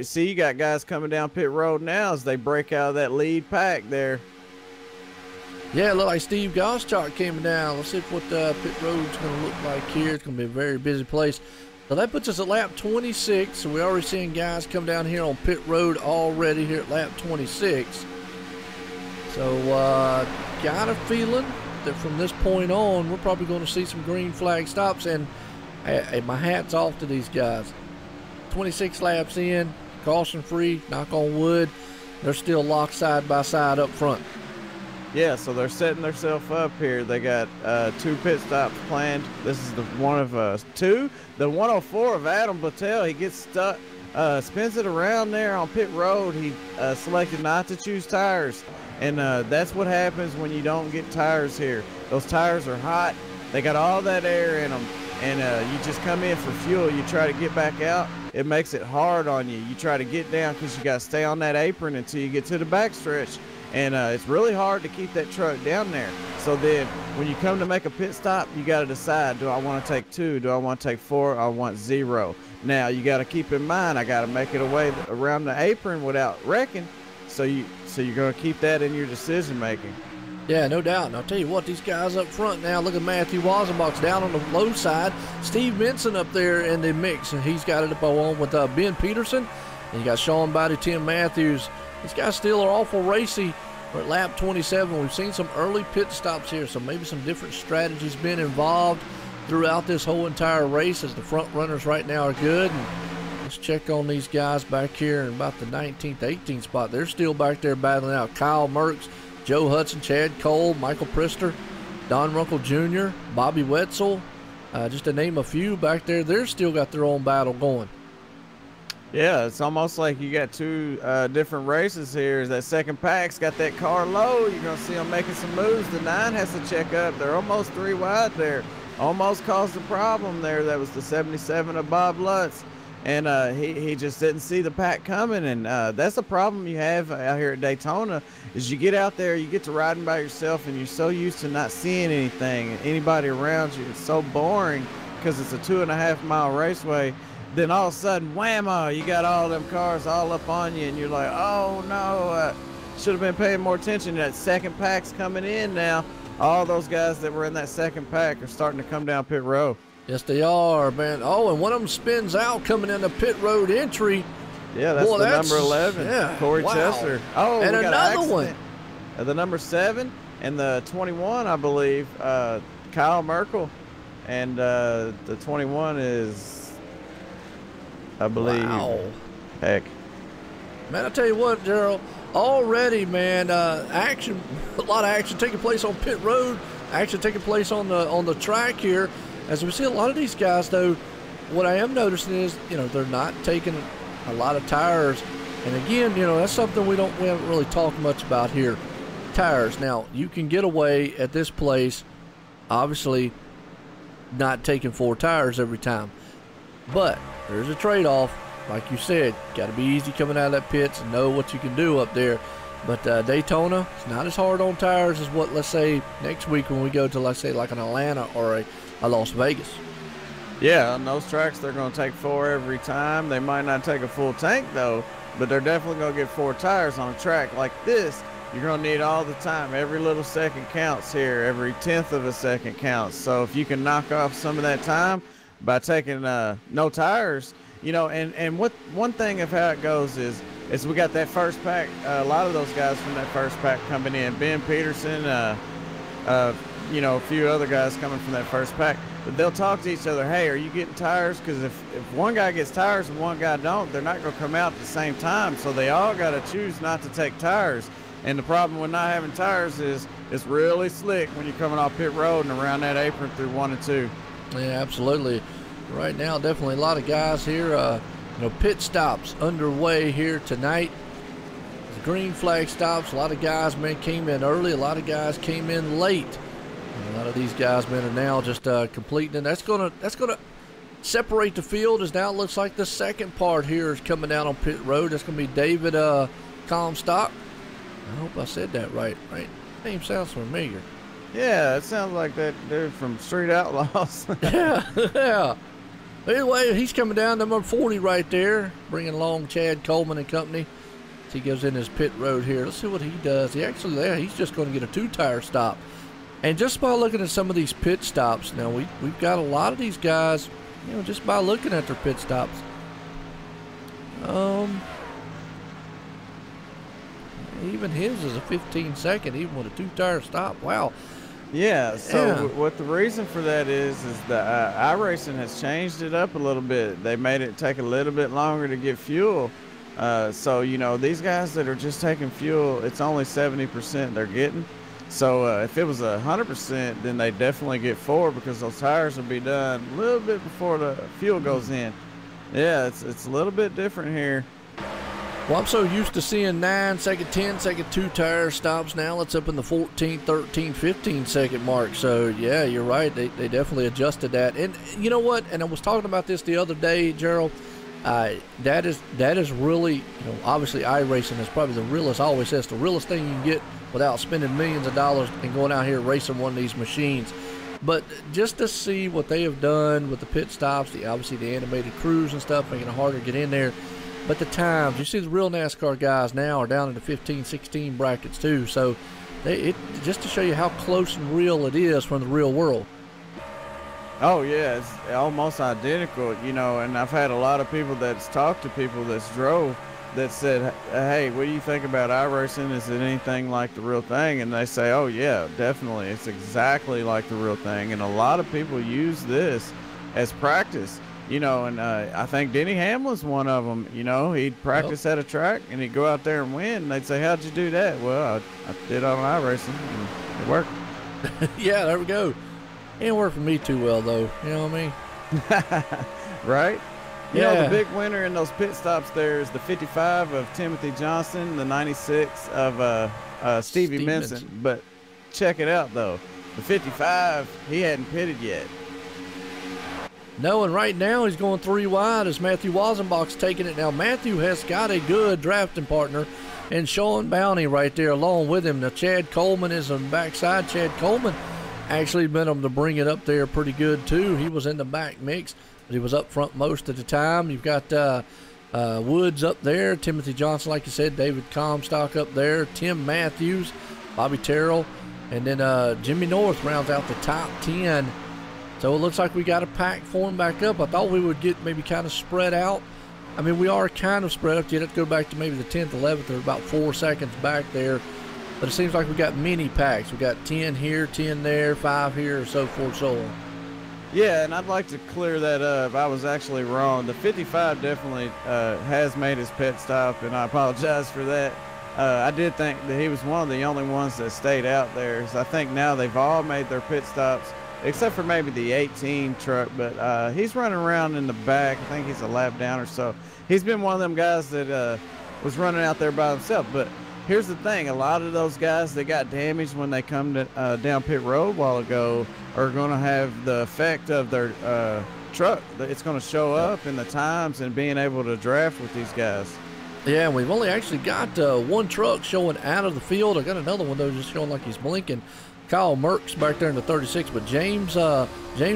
see, you got guys coming down pit road now as they break out of that lead pack there. Yeah, it looked like Steve Goschalk came down. Let's see what pit road's going to look like here. It's going to be a very busy place. So that puts us at lap 26. So we're already seeing guys come down here on pit road already here at lap 26. So got a feeling that from this point on, we're probably going to see some green flag stops. And hey, my hat's off to these guys. 26 laps in, caution free, knock on wood. They're still locked side by side up front. Yeah, so they're setting themselves up here. They got 2 pit stops planned. This is the one of 2. The 104 of Adam Blattel, he gets stuck, spins it around there on pit road. He selected not to choose tires. And that's what happens when you don't get tires here. Those tires are hot. They got all that air in them. And you just come in for fuel. You try to get back out. It makes it hard on you. You try to get down because you got to stay on that apron until you get to the backstretch. And it's really hard to keep that truck down there. So then when you come to make a pit stop, you got to decide, do I want to take 2? Do I want to take 4? I want 0. Now, you got to keep in mind, I got to make it away around the apron without wrecking. So you're going to keep that in your decision making. Yeah, no doubt. And I'll tell you what, these guys up front now, look at Matthew Wazenbach's down on the low side. Steve Minson up there in the mix, and he's got it up on with Ben Peterson. And you got Sean Bowdy, Tim Matthews. These guys still are awful racy. We're at lap 27. We've seen some early pit stops here, so maybe some different strategies been involved throughout this whole entire race as the front runners right now are good. And let's check on these guys back here in about the 19th, 18th spot. They're still back there battling out. Kyle Merckx, Joe Hudson, Chad Cole, Michael Prister, Don Runkle Jr., Bobby Wetzel, just to name a few back there. They're still got their own battle going. Yeah, it's almost like you got 2 different races here. That second pack's got that car low. You're going to see them making some moves. The 9 has to check up. They're almost 3 wide there. Almost caused a problem there. That was the 77 of Bob Lutz. And he just didn't see the pack coming. And that's a problem you have out here at Daytona is you get out there, you get to riding by yourself, and you're so used to not seeing anything, anybody around you. It's so boring because it's a 2.5-mile raceway. Then all of a sudden, whammo, you got all them cars all up on you, and you're like, oh no, should have been paying more attention. That second pack's coming in now. All those guys that were in that second pack are starting to come down pit road. Yes, they are, man. Oh, and one of them spins out coming in the pit road entry. Yeah, that's the number 11, yeah, Corey wow. Chester. Oh, and we got another one. The number 7 and the 21, I believe, Kyle Merkel. And the 21 is, I believe, wow. Heck. Man, I tell you what, Gerald, already, man, action, a lot of action taking place on pit road, action taking place on the track here. As we see a lot of these guys, though, what I am noticing is, you know, they're not taking a lot of tires. And again, you know, that's something we haven't really talked much about here. tires. Now, you can get away at this place, obviously, not taking 4 tires every time. But there's a trade-off. Like you said, got to be easy coming out of that pits and know what you can do up there. But Daytona, it's not as hard on tires as what, let's say, next week when we go to, let's say, like an Atlanta or a Las Vegas. Yeah, on those tracks, they're going to take 4 every time. They might not take a full tank, though, but they're definitely going to get 4 tires on a track like this. You're going to need all the time. Every little second counts here. Every 1/10 of a second counts. So if you can knock off some of that time by taking no tires, you know, and what one thing of how it goes is we got that first pack. A lot of those guys from that first pack coming in. Ben Peterson, you know, a few other guys coming from that first pack. But they'll talk to each other. Hey, are you getting tires? Because if one guy gets tires and one guy don't, they're not going to come out at the same time. So they all got to choose not to take tires. And the problem with not having tires is it's really slick when you're coming off pit road and around that apron through 1 and 2. Yeah, absolutely. Right now, definitely a lot of guys here. You know, pit stops underway here tonight. The green flag stops. A lot of guys, man, came in early. A lot of guys came in late. And a lot of these guys, man, are now just completing. And that's gonna separate the field. As now it looks like the second part here is coming down on pit road. That's gonna be David Comstock. I hope I said that right. Right? Name sounds familiar. Yeah, it sounds like that dude from Street Outlaws. Yeah. Anyway, he's coming down number 40 right there, bringing along Chad Coleman and company. As he goes in his pit road here. Let's see what he does. He's just going to get a 2-tire stop. And just by looking at some of these pit stops, now we've got a lot of these guys, you know, just by looking at their pit stops. Even his is a 15-second, even with a 2-tire stop. Wow. Yeah, so what the reason for that is the iRacing has changed it up a little bit. They made it take a little bit longer to get fuel. So, you know, these guys that are just taking fuel, it's only 70% they're getting. So if it was 100%, then they definitely get 4 because those tires will be done a little bit before the fuel goes in. Yeah, it's a little bit different here. Well, I'm so used to seeing 9-second, 10-second 2-tire stops. Now it's up in the 14, 13, 15-second mark. So, yeah, you're right. They definitely adjusted that. And you know what? And I was talking about this the other day, Gerald. That is really, you know, obviously iRacing is probably the realest, I always say it's the realest thing you can get without spending millions of dollars and going out here racing one of these machines. But just to see what they have done with the pit stops, obviously the animated crews and stuff, making it harder to get in there. But the times, you see the real NASCAR guys now are down in the 15, 16 brackets too. So just to show you how close and real it is from the real world. Oh, yeah, it's almost identical, you know, and I've had a lot of people that's talked to people that's drove that said, hey, what do you think about iRacing? Is it anything like the real thing? And they say, oh, yeah, definitely. It's exactly like the real thing. And a lot of people use this as practice. You know, and I think Denny Hamlin's one of them. You know, he'd practice at a track and he'd go out there and win. And they'd say, how'd you do that? Well, I did on iRacing and it worked. Yeah, there we go. It didn't work for me too well, though. You know what I mean? Right? You know, the big winner in those pit stops there is the 55 of Timothy Johnson, the 96 of Stevie Minson. But check it out, though. The 55, he hadn't pitted yet. No, and right now he's going 3 wide as Matthew Wazenbach's taking it. Now, Matthew has got a good drafting partner and Sean Bounty right there along with him. Now, Chad Coleman is on the backside. Chad Coleman actually been able to bring it up there pretty good, too. He was in the back mix, but he was up front most of the time. You've got Woods up there, Timothy Johnson, like you said, David Comstock up there, Tim Matthews, Bobby Terrell, and then Jimmy North rounds out the top 10. So it looks like we got a pack formed back up. I thought we would get maybe kind of spread out. I mean, we are kind of spread up. You'd have to go back to maybe the 10th, 11th. They're about 4 seconds back there. But it seems like we got mini packs. We got 10 here, 10 there, 5 here, so forth, so on. Yeah, and I'd like to clear that up. I was actually wrong. The 55 definitely has made his pit stop, and I apologize for that. I did think that he was one of the only ones that stayed out there. So I think now they've all made their pit stops, except for maybe the 18 truck, but he's running around in the back. I think he's a lap down or so. He's been one of them guys that was running out there by himself. But here's the thing: a lot of those guys that got damaged when they come to, down pit road a while ago are going to have the effect of their truck. It's going to show up in the times and being able to draft with these guys. Yeah, and we've only actually got one truck showing out of the field. I got another one though just showing like he's blinking. Kyle Merckx back there in the 36, but James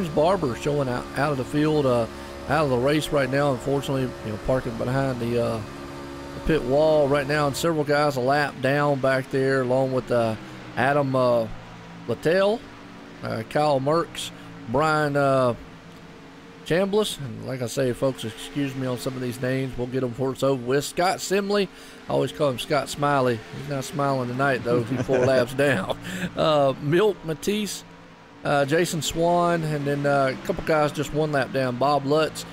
Barber showing out of the field, out of the race right now. Unfortunately, parking behind the pit wall right now, and several guys a lap down back there, along with Adam Littell, Kyle Merckx, Brian Chambliss, and like I say, folks, excuse me on some of these names. We'll get them before it's over with. Scott Simley, I always call him Scott Smiley. He's not smiling tonight, though. He's 4 laps down. Milt Matisse, Jason Swan, and then a couple guys just 1 lap down. Bob Lutz,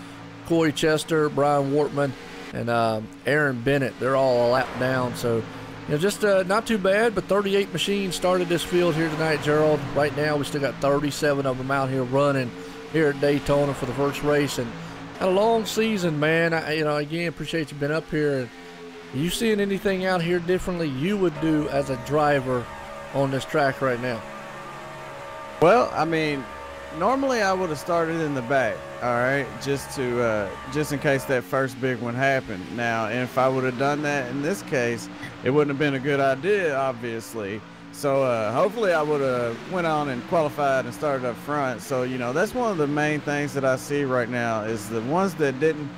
Corey Chester, Brian Wortman, and Aaron Bennett. They're all a lap down. So, just not too bad, but 38 machines started this field here tonight, Gerald. Right now, we still got 37 of them out here running here at Daytona for the first race, and had a long season, man. Again, appreciate you being up here. And you seeing anything out here differently you would do as a driver on this track right now? Well, I mean, normally I would have started in the back, all right, just in case that first big one happened. Now, and if I would have done that in this case, it wouldn't have been a good idea, obviously. So hopefully I would have went on and qualified and started up front. So, that's one of the main things that I see right now is the ones that didn't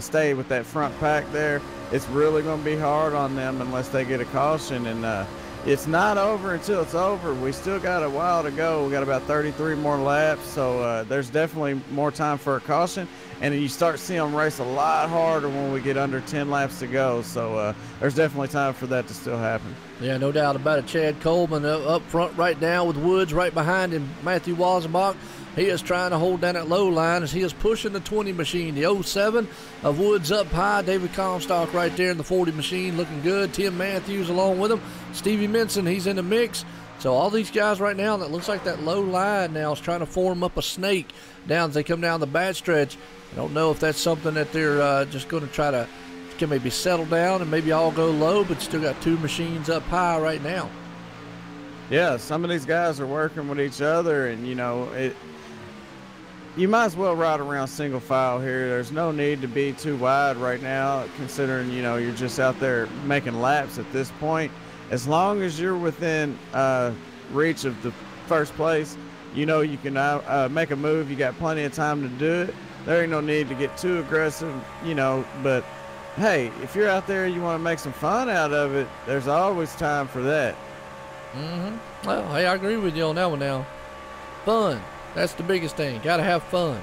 stay with that front pack there. It's really going to be hard on them unless they get a caution. And it's not over until it's over. We still got a while to go. We got about 33 more laps. So there's definitely more time for a caution. And you start seeing them race a lot harder when we get under 10 laps to go. So there's definitely time for that to still happen. Yeah, no doubt about it. Chad Coleman up front right now with Woods right behind him. Matthew Wassenbach, he is trying to hold down that low line as he is pushing the 20 machine. The 07 of Woods up high. David Comstock right there in the 40 machine looking good. Tim Matthews along with him. Stevie Minson, he's in the mix. So all these guys right now, that looks like that low line now is trying to form up a snake down as they come down the back stretch. I don't know if that's something that they're just going to try to can maybe settle down and maybe all go low, but still got 2 machines up high right now. Yeah, some of these guys are working with each other, and you might as well ride around single file here. There's no need to be too wide right now, considering you're just out there making laps at this point. As long as you're within reach of the first place, you can make a move. You got plenty of time to do it. There ain't no need to get too aggressive, but hey, if you're out there, you want to make some fun out of it, there's always time for that. Well, hey, I agree with you on that one now. Fun. That's the biggest thing. Got to have fun.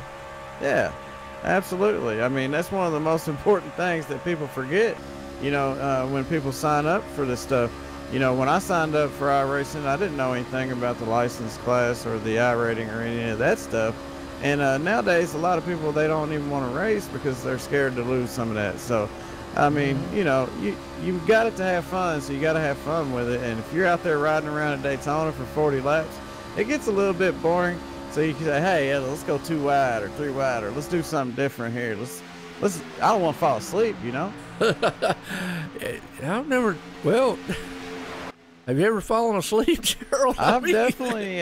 Yeah, absolutely. I mean, that's one of the most important things that people forget, when people sign up for this stuff. When I signed up for iRacing, I didn't know anything about the license class or the iRating or any of that stuff. And nowadays, a lot of people, they don't even want to race because they're scared to lose some of that. So, I mean, you've got it to have fun, so you got to have fun with it. And if you're out there riding around at Daytona for 40 laps, it gets a little bit boring. So you can say, hey, let's go 2 wide or 3 wide, or let's do something different here. Let's. I don't want to fall asleep, I've never. Well. Have you ever fallen asleep, Gerald? I've definitely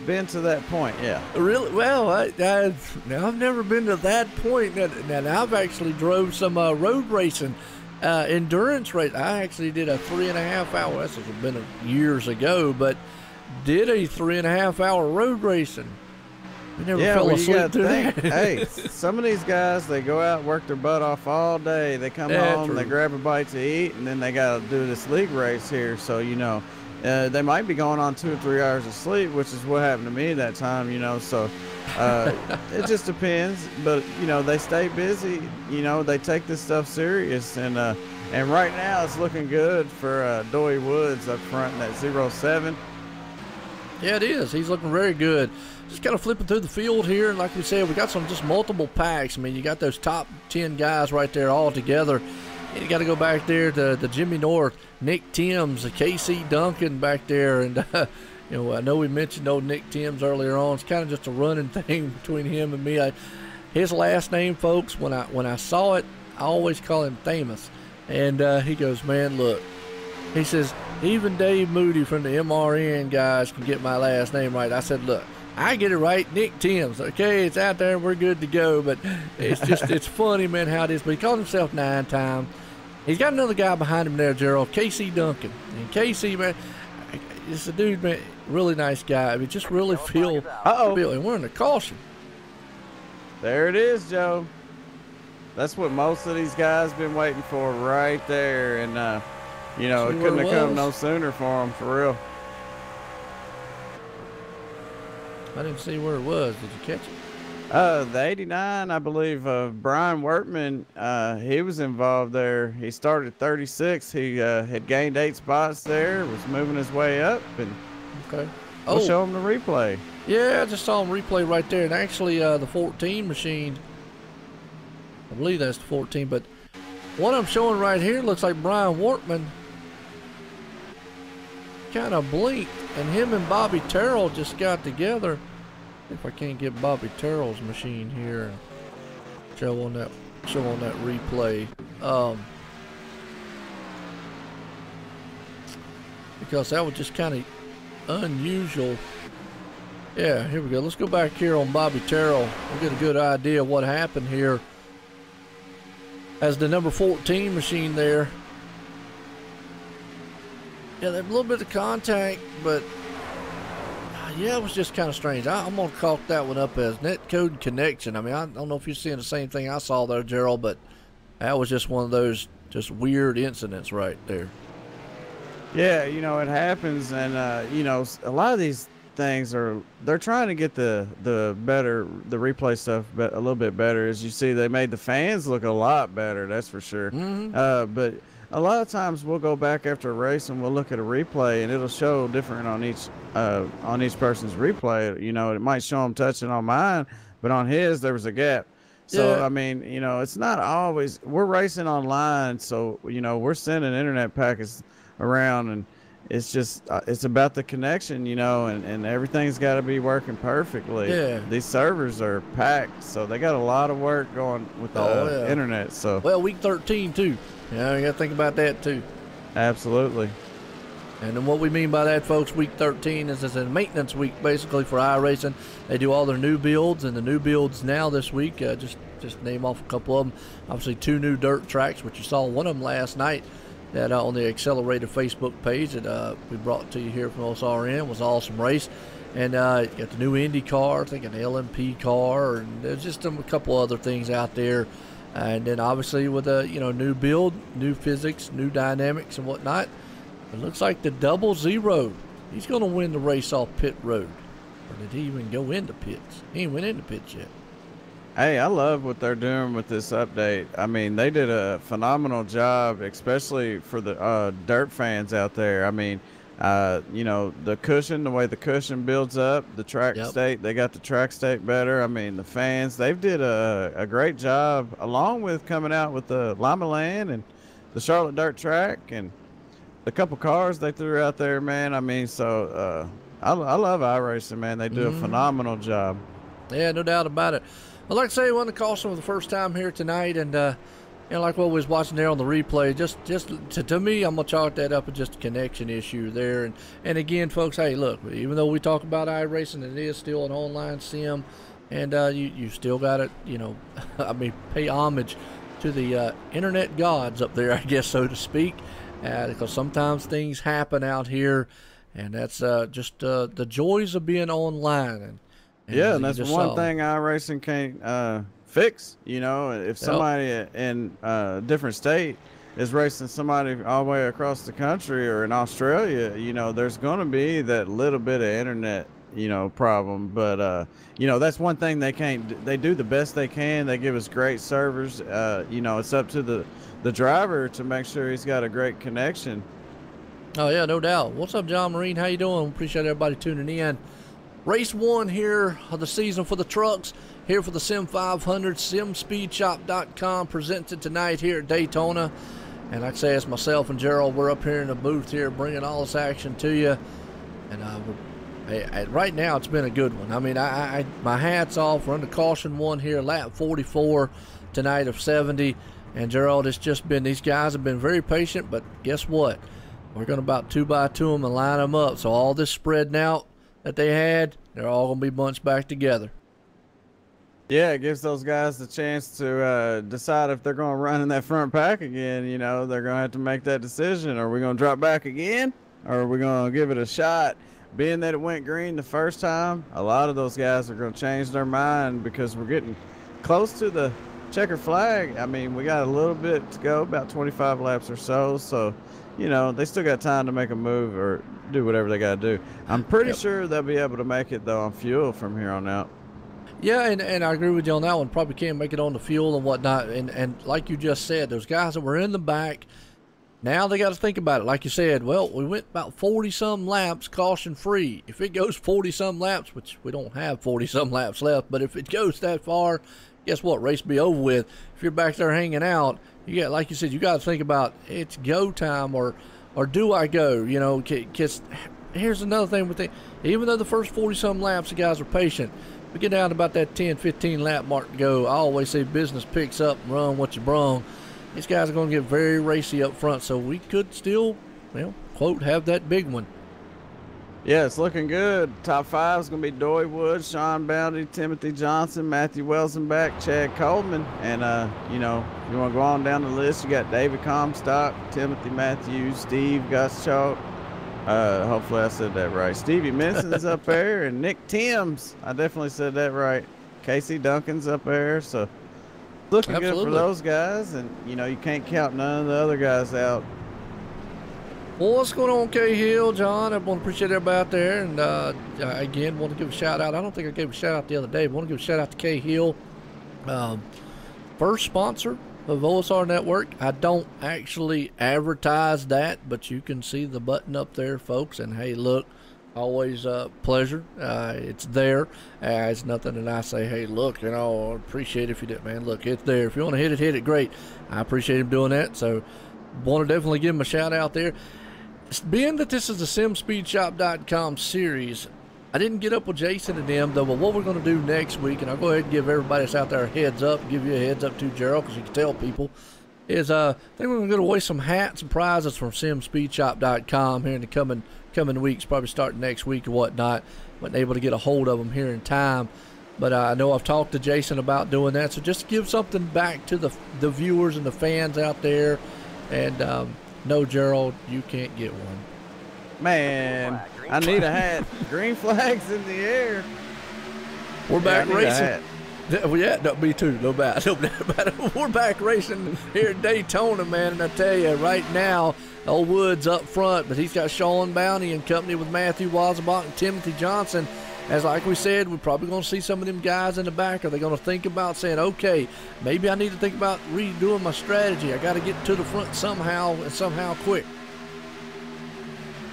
been to that point, yeah. Really? Well, I've never been to that point. Now I've actually drove some road racing, endurance race. I actually did a 3.5 hour, this has been years ago, but did a 3.5 hour road racing. We never fell asleep through that. Hey, some of these guys, they go out and work their butt off all day. They come home, they grab a bite to eat, and then they got to do this league race here. So, they might be going on 2 or 3 hours of sleep, which is what happened to me that time, So it just depends. But, they stay busy. They take this stuff serious. And right now it's looking good for Doy Woods up front in that 07. Yeah, it is. He's looking very good. Just kind of flipping through the field here, and like we said, we got some just multiple packs. I mean, you got those top 10 guys right there all together. And you got to go back there to the Jimmy North, Nick Timms, Casey Duncan back there, and I know we mentioned old Nick Timms earlier on. It's kind of just a running thing between him and me. His last name, folks, when I saw it, I always call him Thamus, and he goes, man, look, He says, even Dave Moody from the MRN guys can get my last name right. I said, look, I get it right. Nick Timms. Okay, it's out there and we're good to go. But it's just, it's funny, man, how it is. But he calls himself 9-time. He's got another guy behind him there, Gerald, Casey Duncan. And Casey, man, it's a dude, man, really nice guy. I mean, just really feel, and we're in the caution. There it is, Joe. That's what most of these guys been waiting for right there. And, you know, it couldn't have come no sooner for them, for real. I didn't see where it was. Did you catch it? The 89, I believe, Brian Workman, he was involved there. He started 36. He had gained 8 spots there, was moving his way up, and we'll show him the replay. Yeah, I just saw him replay right there. And actually, the 14 machine, I believe that's the 14, but what I'm showing right here looks like Brian Workman kind of blinked, and him and Bobby Terrell just got together. If I can't get Bobby Terrell's machine here and show on that replay, because that was just kind of unusual. Yeah, here we go. Let's go back here on Bobby Terrell. We'll get a good idea of what happened here as the number 14 machine there. Yeah, there's a little bit of contact, but yeah, it was just kind of strange. I'm going to chalk that one up as net code connection. I mean, I don't know if you're seeing the same thing I saw there, Gerald, but that was just one of those just weird incidents right there. Yeah, you know, it happens, and, you know, a lot of these things they're trying to get the replay stuff a little bit better. As you see, they made the fans look a lot better, that's for sure. But a lot of times we'll go back after a race and we'll look at a replay, and it'll show different on each person's replay. You know, it might show them touching on mine, but on his there was a gap. So yeah. I mean, you know, it's not always, we're racing online, so you know, we're sending internet packets around, and it's just it's about the connection, you know, and everything's got to be working perfectly. Yeah, these servers are packed, so they got a lot of work going with the internet. So well, week 13 too. Yeah, you got to think about that too. Absolutely. And then what we mean by that, folks, week 13 is a maintenance week basically for iRacing. They do all their new builds, and the new builds now this week, just name off a couple of them. Obviously 2 new dirt tracks, which you saw one of them last night that on the Accelerated Facebook page that we brought to you here from OSRN. Was an awesome race. And you got the new Indy car, I think an LMP car, and there's just a couple other things out there. And then obviously with a new build, new physics, new dynamics and whatnot, it looks like the 00, he's going to win the race off pit road. Or did he even go into pits? He ain't went into pits yet. Hey, I love what they're doing with this update. I mean, they did a phenomenal job, especially for the dirt fans out there. I mean, you know, the cushion, the way the cushion builds up, the track state, they got the track state better. I mean, the fans, they did a great job, along with coming out with the Lima Land and the Charlotte Dirt Track and a couple cars they threw out there, man. I mean, so I love iRacing, man. They do a phenomenal job. Yeah, no doubt about it. I'd like to say I won the caution for the first time here tonight, and like what we was watching there on the replay, just to me, I'm gonna chalk that up as just a connection issue there. And again, folks, hey, look, even though we talk about iRacing, it is still an online sim, and you still got to, I mean, pay homage to the internet gods up there, I guess, so to speak, because sometimes things happen out here, and that's just the joys of being online. And that's one thing iRacing can't fix. You know, if somebody in a different state is racing somebody all the way across the country or in Australia, you know, there's going to be that little bit of internet, problem. But, that's one thing they do the best they can. They give us great servers. It's up to the driver to make sure he's got a great connection. Oh, yeah, no doubt. What's up, John Marine? How you doing? Appreciate everybody tuning in. Race 1 here of the season for the trucks, here for the Sim500, simspeedshop.com, presented tonight here at Daytona. And like I say, it's myself and Gerald. We're up here in the booth here bringing all this action to you. And right now, it's been a good one. I mean, my hat's off. We're under caution 1 here, lap 44 tonight of 70. And Gerald, it's just been, these guys have been very patient, but guess what? We're going to about 2x2 them and line them up. So all this spreading out that they had, they're all going to be bunched back together. Yeah, it gives those guys the chance to decide if they're going to run in that front pack again. You know, they're going to have to make that decision. Are we going to drop back again, or are we going to give it a shot? Being that it went green the first time, a lot of those guys are going to change their mind because we're getting close to the checker flag. I mean, we got a little bit to go, about 25 laps or so. So, you know, they still got time to make a move or do whatever they got to do. I'm pretty sure they'll be able to make it, though, on fuel from here on out. Yeah, and I agree with you on that one. Probably can't make it on the fuel and whatnot. And like you just said, those guys that were in the back, now they got to think about it. Like you said, well, we went about 40-some laps caution-free. If it goes 40-some laps, which we don't have 40-some laps left, but if it goes that far, guess what? Race be over with. If you're back there hanging out, you got, like you said, you got to think about it's go time or do I go? You know, because here's another thing with it. Even though the first 40-some laps, the guys are patient, we get down to about that 10, 15 lap mark to go. I always say business picks up and run what you brung. These guys are going to get very racy up front, so we could still, well, quote, have that big one. Yeah, it's looking good. Top 5 is going to be Doy Wood, Sean Bounty, Timothy Johnson, Matthew Welsenbach, Chad Coleman. And, you know, you want to go on down the list, you got David Comstock, Timothy Matthews, Steve Gottschalk. Hopefully I said that right. Stevie Minson's up there, and Nick Timms. I definitely said that right. Casey Duncan's up there, so looking good for those guys. And you know, you can't count none of the other guys out. Well, what's going on, K Hill, John? I want to appreciate everybody out there, and again, want to give a shout out. I don't think I gave a shout out the other day. But I want to give a shout out to K Hill, first sponsor of OSR Network. I don't actually advertise that, but you can see the button up there, folks. And hey, look, always a pleasure. It's there. It's nothing that I say, hey, look, you know, I appreciate it if you did, man. Look, it's there. If you want to hit it, great. I appreciate him doing that. So want to definitely give him a shout out there. Being that this is a simspeedshop.com series, I didn't get up with Jason and them, though, but what we're going to do next week, and I'll go ahead and give everybody that's out there a heads up, give you a heads up too, Gerald, because you can tell people, is I think we're going to give away some hats and prizes from simspeedshop.com here in the coming weeks, probably starting next week or whatnot. Wasn't able to get a hold of them here in time, but I know I've talked to Jason about doing that, so just to give something back to the viewers and the fans out there. And no, Gerald, you can't get one. Man, I need a hat. Green flags in the air. We're back racing. Yeah, no, me too. No bad. We're back racing here at Daytona, man. And I tell you, right now, old Woods up front, but he's got Sean Bounty in company with Matthew Wasabach and Timothy Johnson. As like we said, we're probably going to see some of them guys in the back. Are they going to think about saying, okay, maybe I need to think about redoing my strategy. I got to get to the front somehow and somehow quick.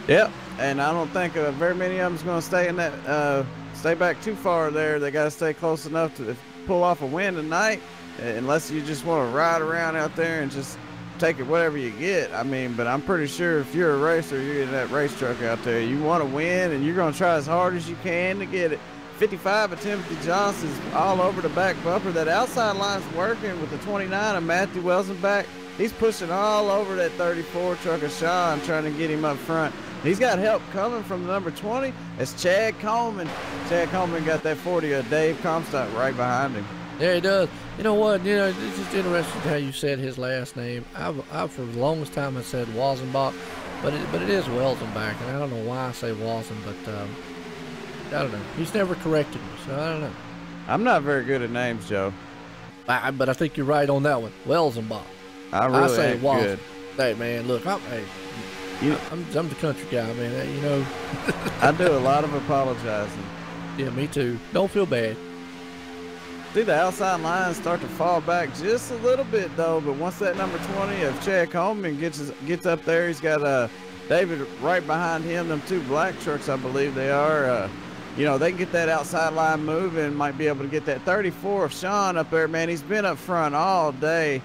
Yep, and I don't think very many of them's going to stay in that, stay back too far there. They got to stay close enough to pull off a win tonight, unless you just want to ride around out there and just take it whatever you get. I mean, but I'm pretty sure if you're a racer, you're in that race truck out there, you want to win, and you're going to try as hard as you can to get it. 55 of Timothy Johnson's all over the back bumper. That outside line's working with the 29 of Matthew Welsenbach. He's pushing all over that 34 truck of Sean, trying to get him up front. He's got help coming from the number 20. It's Chad Coleman. Chad Coleman got that 40 of Dave Comstock right behind him. Yeah, he does. You know what? You know, it's just interesting how you said his last name. I've for the longest time I said Wassenbach, but it is Welsenbach, and I don't know why I say Wasen, but I don't know. He's never corrected me, so I don't know. I'm not very good at names, Joe. But I think you're right on that one. Welsenbach. I say Wasen. Good. Hey, man, look, I'm the country guy, man. You know. I do a lot of apologizing. Yeah, me too. Don't feel bad. See the outside lines start to fall back just a little bit, though. But once that number 20 of Chad Coleman gets up there, he's got David right behind him. Them two black trucks, I believe they are. You know, they can get that outside line moving. Might be able to get that 34 of Sean up there, man. He's been up front all day.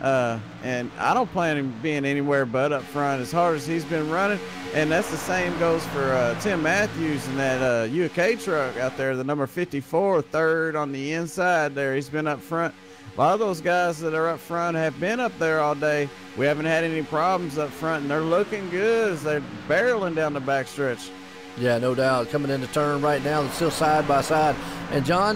And I don't plan him being anywhere but up front as hard as he's been running. And that's the same goes for Tim Matthews in that UK truck out there, the number 54, third on the inside there. He's been up front. A lot of those guys that are up front have been up there all day. We haven't had any problems up front, and they're looking good as they're barreling down the backstretch. Yeah, no doubt. Coming into turn right now, it's still side by side. And John,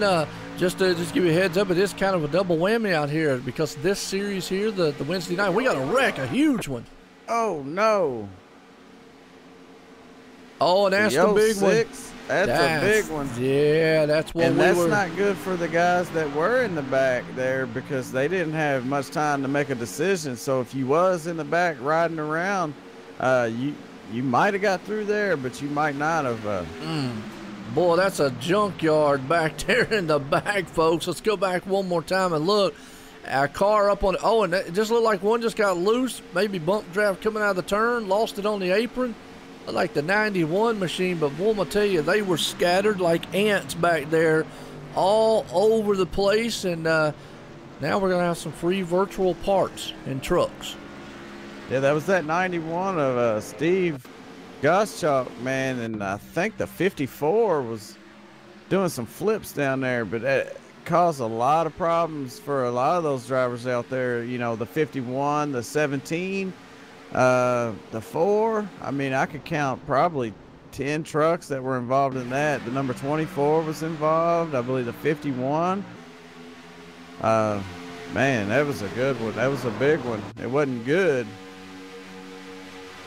just to give you a heads up, it is kind of a double whammy out here because this series here, the Wednesday night, we got a wreck, a huge one. Oh, no. Oh, and that's the big one. That's a big one. Yeah, that's what that's not good for the guys that were in the back there because they didn't have much time to make a decision. So if you was in the back riding around, you might have got through there, but you might not have. Boy, that's a junkyard back there in the back, folks. Let's go back one more time and look. Our car up on it. Oh, and it just looked like one just got loose. Maybe bump draft coming out of the turn. Lost it on the apron. Like the 91 machine, but boy, I tell you, they were scattered like ants back there all over the place. And now we're going to have some free virtual parts and trucks. Yeah, that was that 91 of Steve Goschalk, man, and I think the 54 was doing some flips down there, but it caused a lot of problems for a lot of those drivers out there. You know, the 51, the 17, the 4. I mean, I could count probably 10 trucks that were involved in that. The number 24 was involved. I believe the 51. Man, that was a good one. That was a big one. It wasn't good.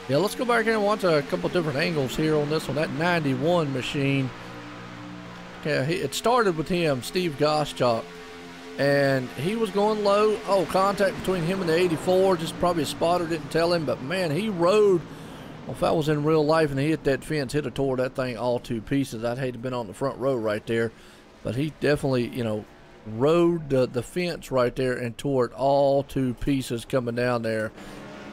Yeah, let's go back here and watch a couple different angles here on this one. That 91 machine. Yeah, it started with him, Steve Goschalk, and he was going low. Oh, contact between him and the 84. Just probably a spotter didn't tell him, but man, he rode. Well, if I was in real life and he hit that fence, he'd have tore that thing all to pieces. I'd hate to have been on the front row right there, but he definitely, you know, rode the fence right there and tore it all to pieces coming down there.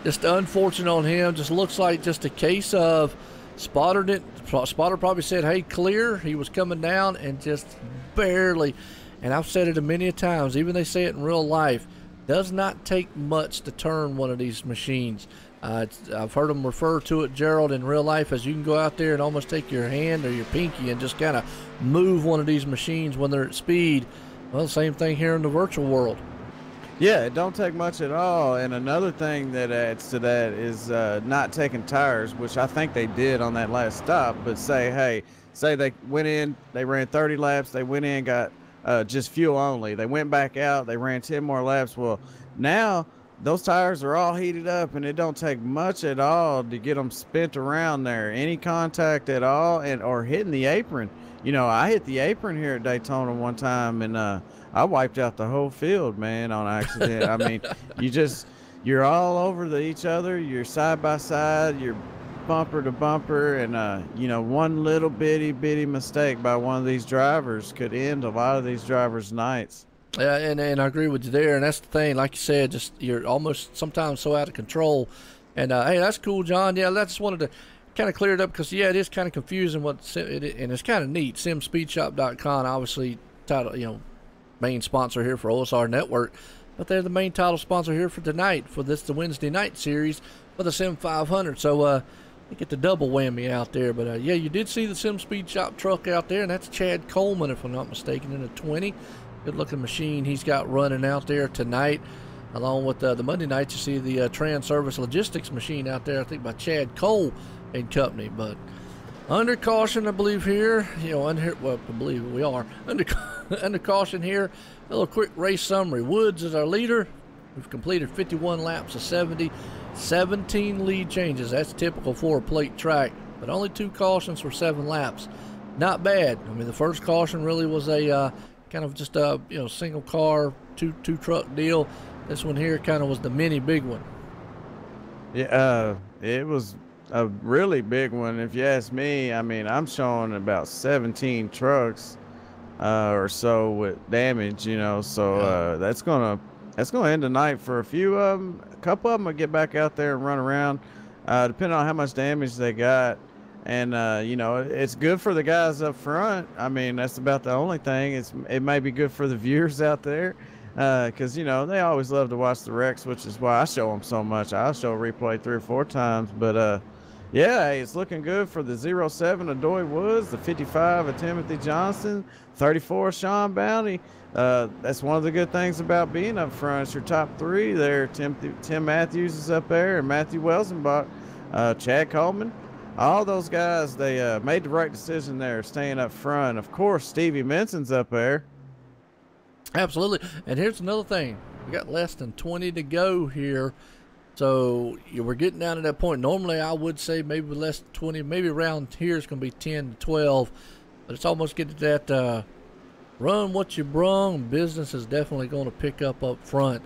Just unfortunate on him. Just looks like just a case of spotter probably said, hey, clear. He was coming down and just barely, and I've said it many times, even they say it in real life, does not take much to turn one of these machines. I've heard them refer to it, Gerald, in real life as you can go out there and almost take your hand or your pinky and just kind of move one of these machines when they're at speed. Well, same thing here in the virtual world. Yeah, it don't take much at all. And another thing that adds to that is not taking tires, which I think they did on that last stop. But say they went in, they ran 30 laps, they went in, got just fuel only. They went back out, they ran 10 more laps. Well, now those tires are all heated up, and it don't take much at all to get them spent around there. Any contact at all, or hitting the apron. You know, I hit the apron here at Daytona one time, and I wiped out the whole field, man, on accident. I mean, you're all over each other. You're side by side. You're bumper to bumper, and you know, one little bitty mistake by one of these drivers could end a lot of these drivers' nights. Yeah, and I agree with you there, and that's the thing. Like you said, just you're almost sometimes so out of control. And hey, that's cool, John. Yeah, I just wanted to kind of clear it up because it is kind of confusing and it's kind of neat. SimSpeedShop.com, obviously, title, you know, main sponsor here for OSR Network, but they're the main title sponsor here for tonight for the Wednesday night series for the Sim500. So you get the double whammy out there. But yeah, you did see the Sim Speed Shop truck out there, and that's Chad Coleman, if I'm not mistaken, in a 20. Good looking machine he's got running out there tonight. Along with the Monday night, you see the Trans Service Logistics machine out there, I think by Chad Cole and company. But under caution, I believe here, you know, I believe we are under caution here. A little quick race summary. Woods is our leader. We've completed 51 laps of 70, 17 lead changes. That's typical for a plate track, but only 2 cautions for 7 laps. Not bad. I mean, the first caution really was a kind of just a single car, two truck deal. This one here kind of was the mini big one. Yeah, it was a really big one, if you ask me. I mean, I'm showing about 17 trucks or so with damage, you know. So that's gonna end the night for a few of them. A couple of them will get back out there and run around, depending on how much damage they got. And you know, it's good for the guys up front. I mean, that's about the only thing. It may be good for the viewers out there. because you know they always love to watch the wrecks, which is why I show them so much. I'll show replay 3 or 4 times, but yeah, hey, it's looking good for the 07 of Doy Woods, the 55 of Timothy Johnson, 34 of Sean Bounty. That's one of the good things about being up front. It's your top 3 there. Tim Matthews is up there, and Matthew Welsenbach, Chad Coleman. All those guys, they made the right decision there, staying up front. Of course, Stevie Menson's up there. Absolutely. And here's another thing. We got less than 20 to go here. So we're getting down to that point. Normally, I would say maybe less than 20. Maybe around here it's going to be 10 to 12. But it's almost getting to that run what you brung. Business is definitely going to pick up front.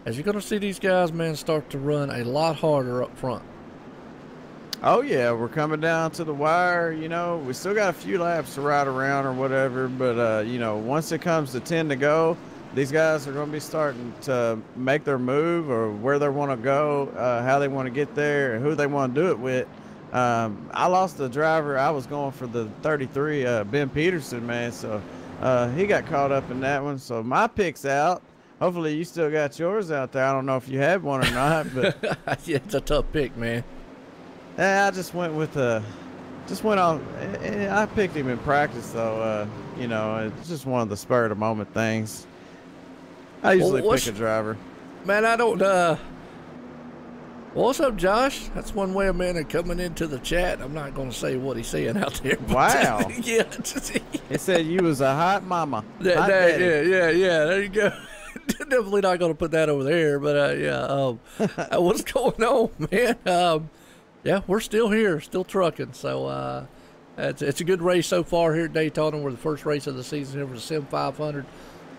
As you're going to see these guys, man, start to run a lot harder up front. Oh, yeah, we're coming down to the wire. You know, we still got a few laps to ride around or whatever, but, you know, once it comes to 10 to go, these guys are going to be starting to make their move or where they want to go, how they want to get there, and who they want to do it with. I lost the driver. I was going for the 33, Ben Peterson, man, so he got caught up in that one. So my pick's out. Hopefully you still got yours out there. I don't know if you have one or not, but yeah, it's a tough pick, man. I just went with on. I picked him in practice, so you know, it's just one of the spur of the moment things. I usually pick a driver. Man, I don't. What's up, Josh? That's one way of man coming into the chat. I'm not going to say what he's saying out there. Wow. Yeah. He said you was a hot mama. Yeah. There you go. Definitely not going to put that over there, but yeah. What's going on, man? Yeah, we're still here, still trucking. So it's a good race so far here at Daytona. We're the first race of the season here for the Sim500,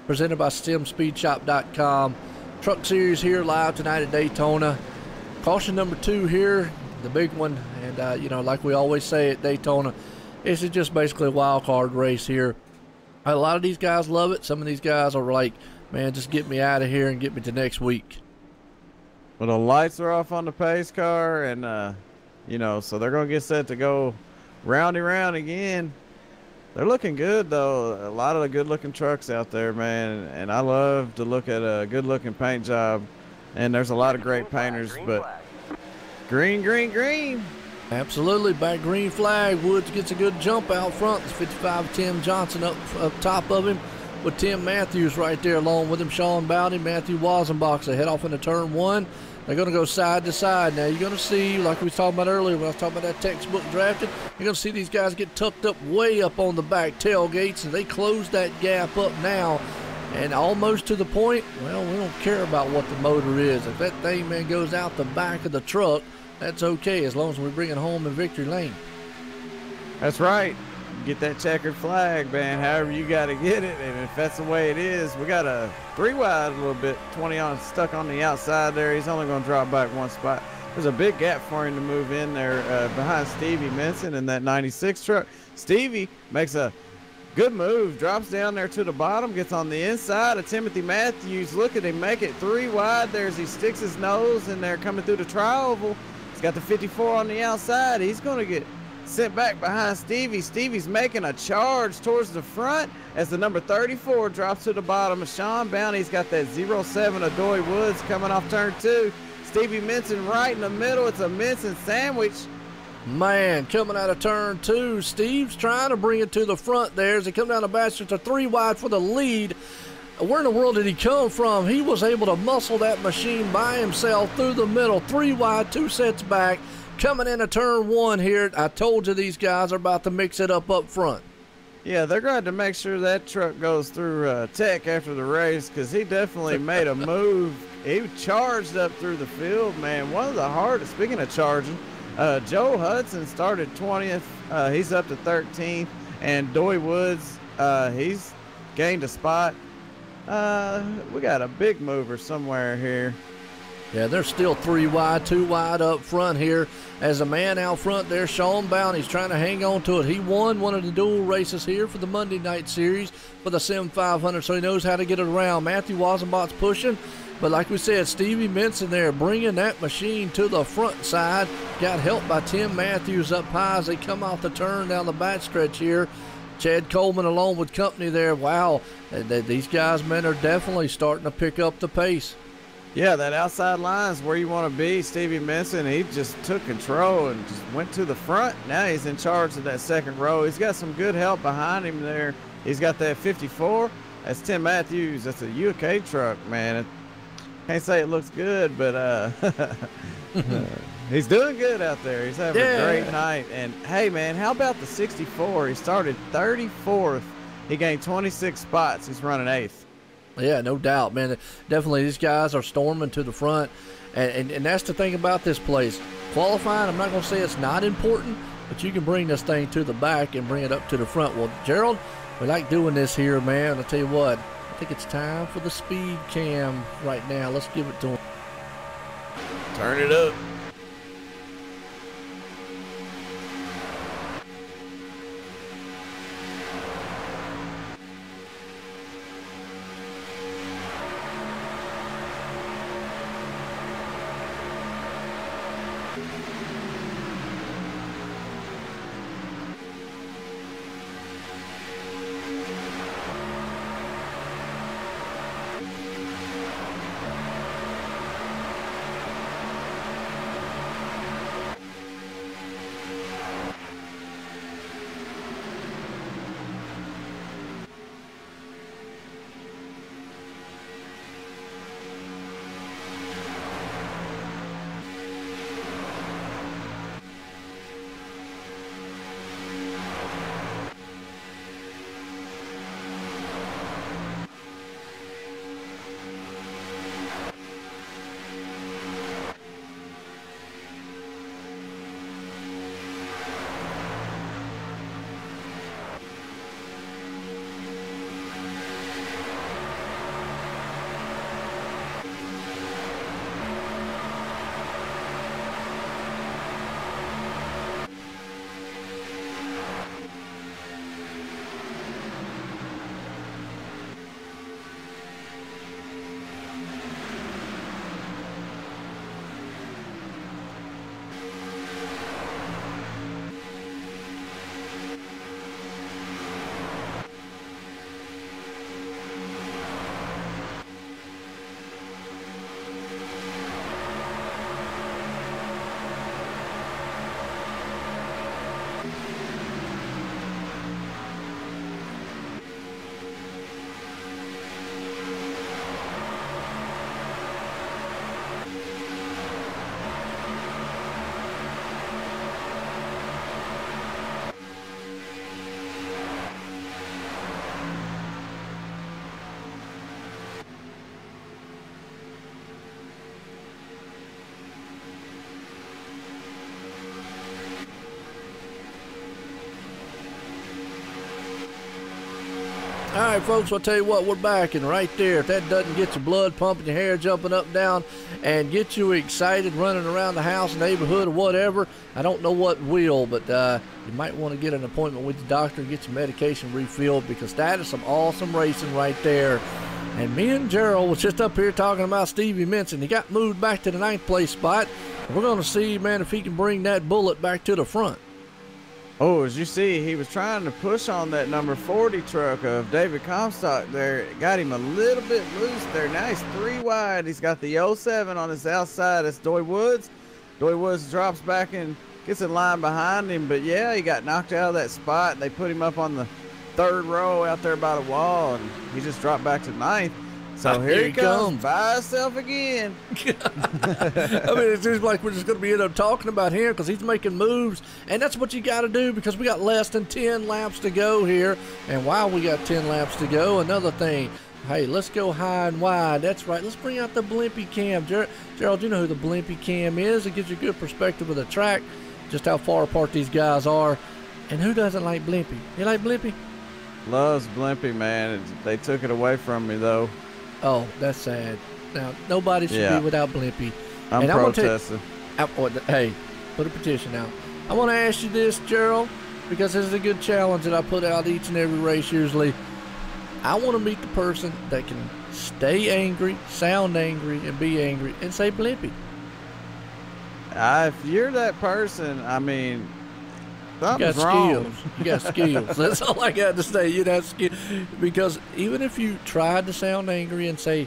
presented by SimSpeedShop.com. Truck Series here live tonight at Daytona. Caution number 2 here, the big one. And, you know, like we always say at Daytona, this is just basically a wild card race here. A lot of these guys love it. Some of these guys are like, man, just get me out of here and get me to next week. Well, the lights are off on the pace car, and you know, so they're going to get set to go round again. They're looking good, though. A lot of the good-looking trucks out there, man. And I love to look at a good-looking paint job. And there's a lot of great painters, but green. Absolutely. Back green flag. Woods gets a good jump out front. It's 55 Tim Johnson up top of him with Tim Matthews right there along with him. Sean Bowdy, Matthew Wazenbach. They head off into turn 1. They're going to go side to side. Now, you're going to see, like we was talking about earlier when I was talking about that textbook drafting, you're going to see these guys get tucked up way up on the back tailgates, and they close that gap up now. And almost to the point, well, we don't care about what the motor is. If that thing, man, goes out the back of the truck, that's okay as long as we bring it home in victory lane. That's right. Get that checkered flag, man, however you got to get it. And if that's the way it is, we got a 3 wide a little bit, 20 on stuck on the outside there. He's only going to drop back 1 spot. There's a big gap for him to move in there behind Stevie Menson in that 96 truck. Stevie makes a good move, drops down there to the bottom, gets on the inside of Timothy Matthews. Look at him make it 3 wide there as he sticks his nose in there coming through the tri-oval. He's got the 54 on the outside. He's going to get sent back behind Stevie. Stevie's making a charge towards the front as the number 34 drops to the bottom. Sean Bounty's got that 07 of Doy Woods coming off turn 2. Stevie Menson right in the middle. It's a Menson sandwich. Man, coming out of turn 2, Steve's trying to bring it to the front there as he come down the back. It's a 3 wide for the lead. Where in the world did he come from? He was able to muscle that machine by himself through the middle. 3 wide, 2 sets back. Coming into turn 1 here, I told you these guys are about to mix it up front. Yeah, they're going to make sure that truck goes through Tech after the race because he definitely made a move. He charged up through the field, man. One of the hardest, speaking of charging, Joe Hudson started 20th. He's up to 13th. And Doy Woods, he's gained a spot. We got a big mover somewhere here. Yeah, they're still 3 wide, 2 wide up front here. As a man out front there, Sean Bounty's trying to hang on to it. He won one of the dual races here for the Monday night series for the Sim500, so he knows how to get it around. Matthew Wazenbach's pushing, but like we said, Stevie Menson there bringing that machine to the front side. Got helped by Tim Matthews up high as they come off the turn down the back stretch here. Chad Coleman along with company there. Wow, these guys, man, are definitely starting to pick up the pace. Yeah, that outside line is where you want to be. Stevie Minson, he just took control and just went to the front. Now he's in charge of that second row. He's got some good help behind him there. He's got that 54. That's Tim Matthews. That's a UK truck, man. Can't say it looks good, but he's doing good out there. He's having a great night. And, hey, man, how about the 64? He started 34th. He gained 26 spots. He's running 8th. Yeah, no doubt, man. Definitely, these guys are storming to the front. And that's the thing about this place. Qualifying, I'm not going to say it's not important, but you can bring this thing to the back and bring it up to the front. Well, Gerald, we like doing this here, man. I'll tell you what, I think it's time for the speed cam right now. Let's give it to him. Turn it up. All right, folks, I'll tell you what, we're back, and right there, if that doesn't get your blood pumping, your hair jumping up and down, and get you excited running around the house, neighborhood, or whatever, I don't know what will, but you might want to get an appointment with the doctor and get your medication refilled, because that is some awesome racing right there. And me and Gerald was just up here talking about Stevie Minson. He got moved back to the 9th place spot. We're going to see, man, if he can bring that bullet back to the front. Oh, as you see, he was trying to push on that number 40 truck of David Comstock there. It got him a little bit loose there. Now he's 3 wide. He's got the 07 on his outside. That's Doy Woods. Doy Woods drops back and gets in line behind him. But, yeah, he got knocked out of that spot. They put him up on the 3rd row out there by the wall, and he just dropped back to 9th. So here he comes by himself again. I mean, it seems like we're just going to be end up talking about him because he's making moves, and that's what you got to do because we got less than 10 laps to go here. And while we got 10 laps to go, another thing, hey, let's go high and wide. That's right. Let's bring out the blimpy cam. Gerald, you know who the blimpy cam is. It gives you a good perspective of the track, just how far apart these guys are. And who doesn't like blimpy? You like blimpy? Loves blimpy, man. They took it away from me, though. Oh, that's sad. Now, nobody should be without blimpy. I'm protesting. Hey, put a petition out. I want to ask you this, Gerald, because this is a good challenge that I put out each and every race usually. I want to meet the person that can stay angry, sound angry, and be angry, and say blimpy. If you're that person, I mean, Something's wrong. Skills. You got skills. That's all I got to say. You have skill. Because even if you tried to sound angry and say,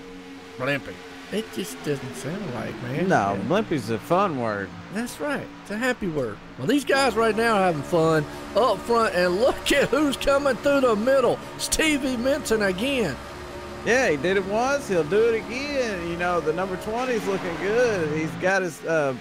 blimpy, it just doesn't sound right, man. No, blimpy's a fun word. That's right. It's a happy word. Well, these guys right now are having fun up front, and look at who's coming through the middle. Stevie Minton again. Yeah, he did it once. He'll do it again. You know, the number 20 is looking good. He's got his got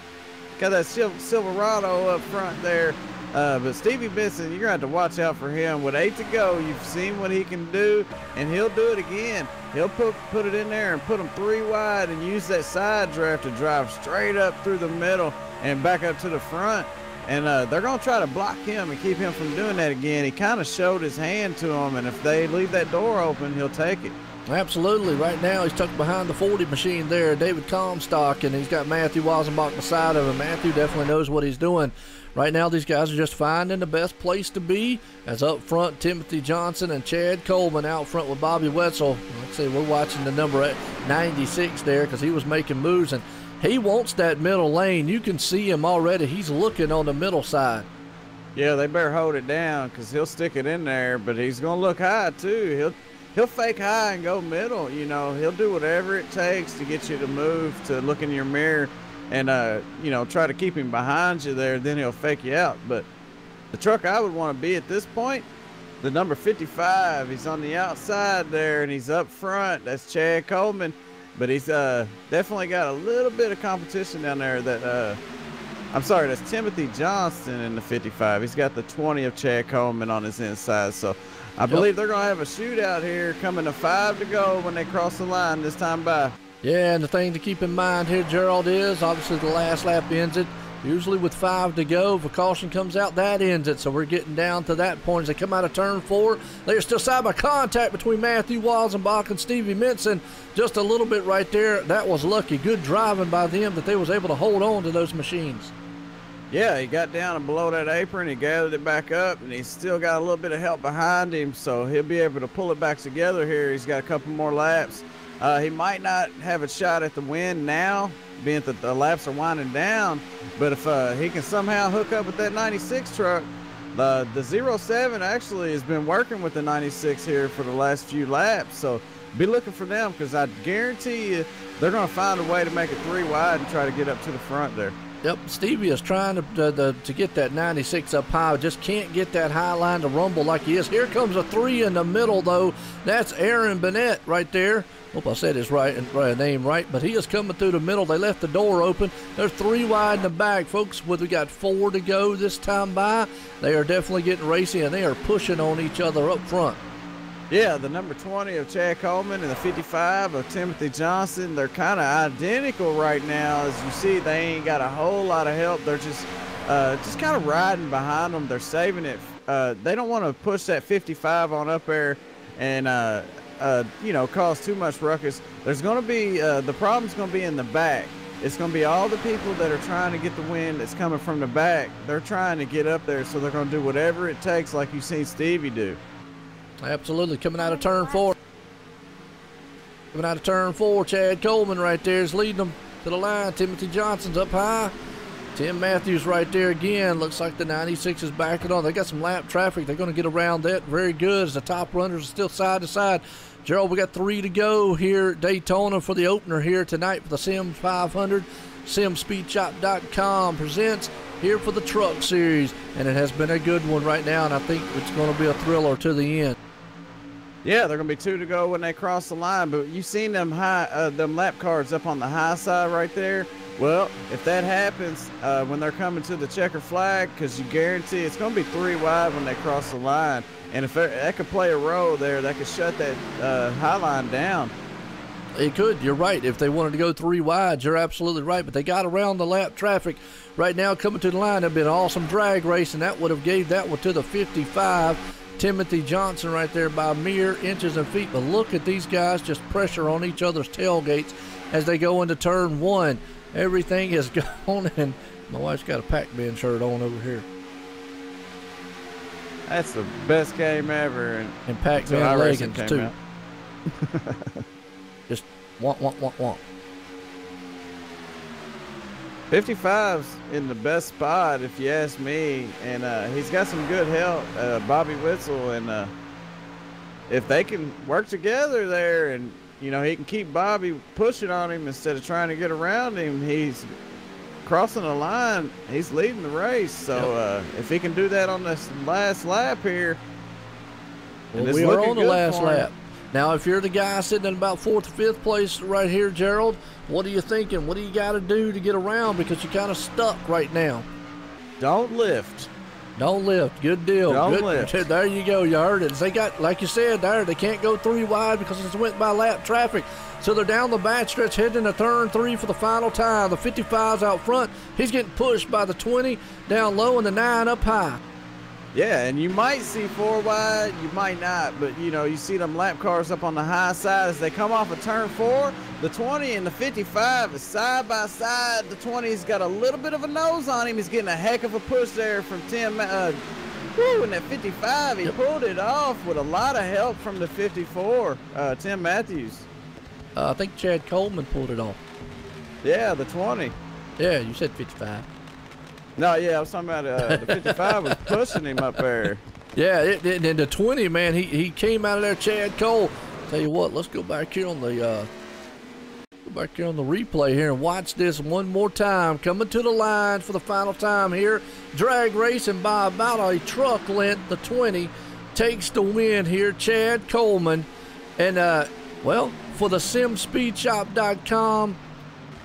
that Silverado up front there. But Stevie Benson, you're going to have to watch out for him. With 8 to go, you've seen what he can do, and he'll do it again. He'll put it in there and put them 3 wide and use that side draft to drive straight up through the middle and back up to the front. And they're going to try to block him and keep him from doing that again. He kind of showed his hand to them, and if they leave that door open, he'll take it. Absolutely. Right now, he's tucked behind the 40 machine there, David Comstock, and he's got Matthew Weisenbach beside of him. Matthew definitely knows what he's doing. Right now, these guys are just finding the best place to be. As up front, Timothy Johnson and Chad Coleman out front with Bobby Wetzel. Like I say, we're watching the number 96 there because he was making moves, and he wants that middle lane. You can see him already. He's looking on the middle side. Yeah, they better hold it down because he'll stick it in there, but he's going to look high too. He'll fake high and go middle. You know, he'll do whatever it takes to get you to move, to look in your mirror and, you know, try to keep him behind you there. Then he'll fake you out. But the truck I would want to be at this point, the number 55, he's on the outside there and he's up front. That's Chad Coleman. But he's definitely got a little bit of competition down there. I'm sorry, that's Timothy Johnston in the 55. He's got the 20 of Chad Coleman on his inside. So I believe they're going to have a shootout here coming to 5 to go when they cross the line this time by. Yeah, and the thing to keep in mind here, Gerald, is obviously the last lap ends it. Usually with 5 to go, if a caution comes out, that ends it. So we're getting down to that point as they come out of turn 4. They're still side by contact between Matthew Weisenbach and Stevie Minson. Just a little bit right there. That was lucky. Good driving by them that they was able to hold on to those machines. Yeah, he got down and below that apron. He gathered it back up, and he's still got a little bit of help behind him, so he'll be able to pull it back together here. He's got a couple more laps. He might not have a shot at the win now, being that the laps are winding down, but if he can somehow hook up with that 96 truck, the 07 actually has been working with the 96 here for the last few laps, so be looking for them because I guarantee you they're going to find a way to make it 3 wide and try to get up to the front there. Yep, Stevie is trying to get that 96 up high. Just can't get that high line to rumble like he is. Here comes a 3 in the middle, though. That's Aaron Bennett right there. Hope I said his name right, but he is coming through the middle. They left the door open. There's 3 wide in the back, folks. We got 4 to go this time by. They are definitely getting racy, and they are pushing on each other up front. Yeah, the number 20 of Chad Coleman and the 55 of Timothy Johnson, they're kind of identical right now. As you see, they ain't got a whole lot of help. They're just kind of riding behind them. They're saving it. They don't want to push that 55 on up there and, you know, cause too much ruckus. There's going to be the problem's going to be in the back. It's going to be all the people that are trying to get the win that's coming from the back. They're trying to get up there, so they're going to do whatever it takes like you've seen Stevie do. Absolutely. Coming out of turn 4. Coming out of turn 4, Chad Coleman right there is leading them to the line. Timothy Johnson's up high. Tim Matthews right there again. Looks like the 96 is backing on. They got some lap traffic. They're going to get around that very good as the top runners are still side to side. Gerald, we got 3 to go here at Daytona for the opener here tonight for the Sim500. SimSpeedShop.com presents here for the Truck Series, and it has been a good one right now, and I think it's going to be a thriller to the end. Yeah, they're going to be 2 to go when they cross the line, but you've seen them them lap cards up on the high side right there. Well, if that happens when they're coming to the checker flag, because you guarantee it's going to be 3 wide when they cross the line, and if that could play a role there, that could shut that high line down. It could. You're right. If they wanted to go 3 wide, you're absolutely right. But they got around the lap traffic right now coming to the line. It'd been an awesome drag race, and that would have gave that one to the 55. Timothy Johnson right there by mere inches and feet. But look at these guys just pressure on each other's tailgates as they go into turn 1. Everything is gone, and my wife's got a Pac-Man shirt on over here. That's the best game ever. And Pac-Man leggings, too. Just want. 55's in the best spot, if you ask me, and he's got some good help, Bobby Witzel, and if they can work together there, and you know he can keep Bobby pushing on him instead of trying to get around him, he's crossing the line. He's leading the race, so if he can do that on this last lap here, well, we are on the last lap. Now, if you're the guy sitting in about 4th or 5th place right here, Gerald, what are you thinking? What do you got to do to get around? Because you're kind of stuck right now. Don't lift. Don't lift. Good deal. Don't lift. There you go. You heard it. They got, like you said, there, they can't go 3 wide because it's went by lap traffic. So they're down the back stretch heading to turn 3 for the final time. The 55's out front. He's getting pushed by the 20 down low and the 9 up high. Yeah, and you might see 4 wide, you might not, but you know, you see them lap cars up on the high side as they come off of turn 4. The 20 and the 55 is side by side. The 20's got a little bit of a nose on him. He's getting a heck of a push there from Tim. And that 55, he pulled it off with a lot of help from the 54, Tim Matthews. I think Chad Coleman pulled it off. Yeah, the 20. Yeah, you said 55. No, yeah, I was talking about the 55 was pushing him up there. Yeah, and the 20, man, he came out of there, Chad Cole. Tell you what, let's go back here on the replay here and watch this one more time. Coming to the line for the final time here. Drag racing by about a truck length. The 20 takes the win here, Chad Coleman. And, well, for the SimSpeedShop.com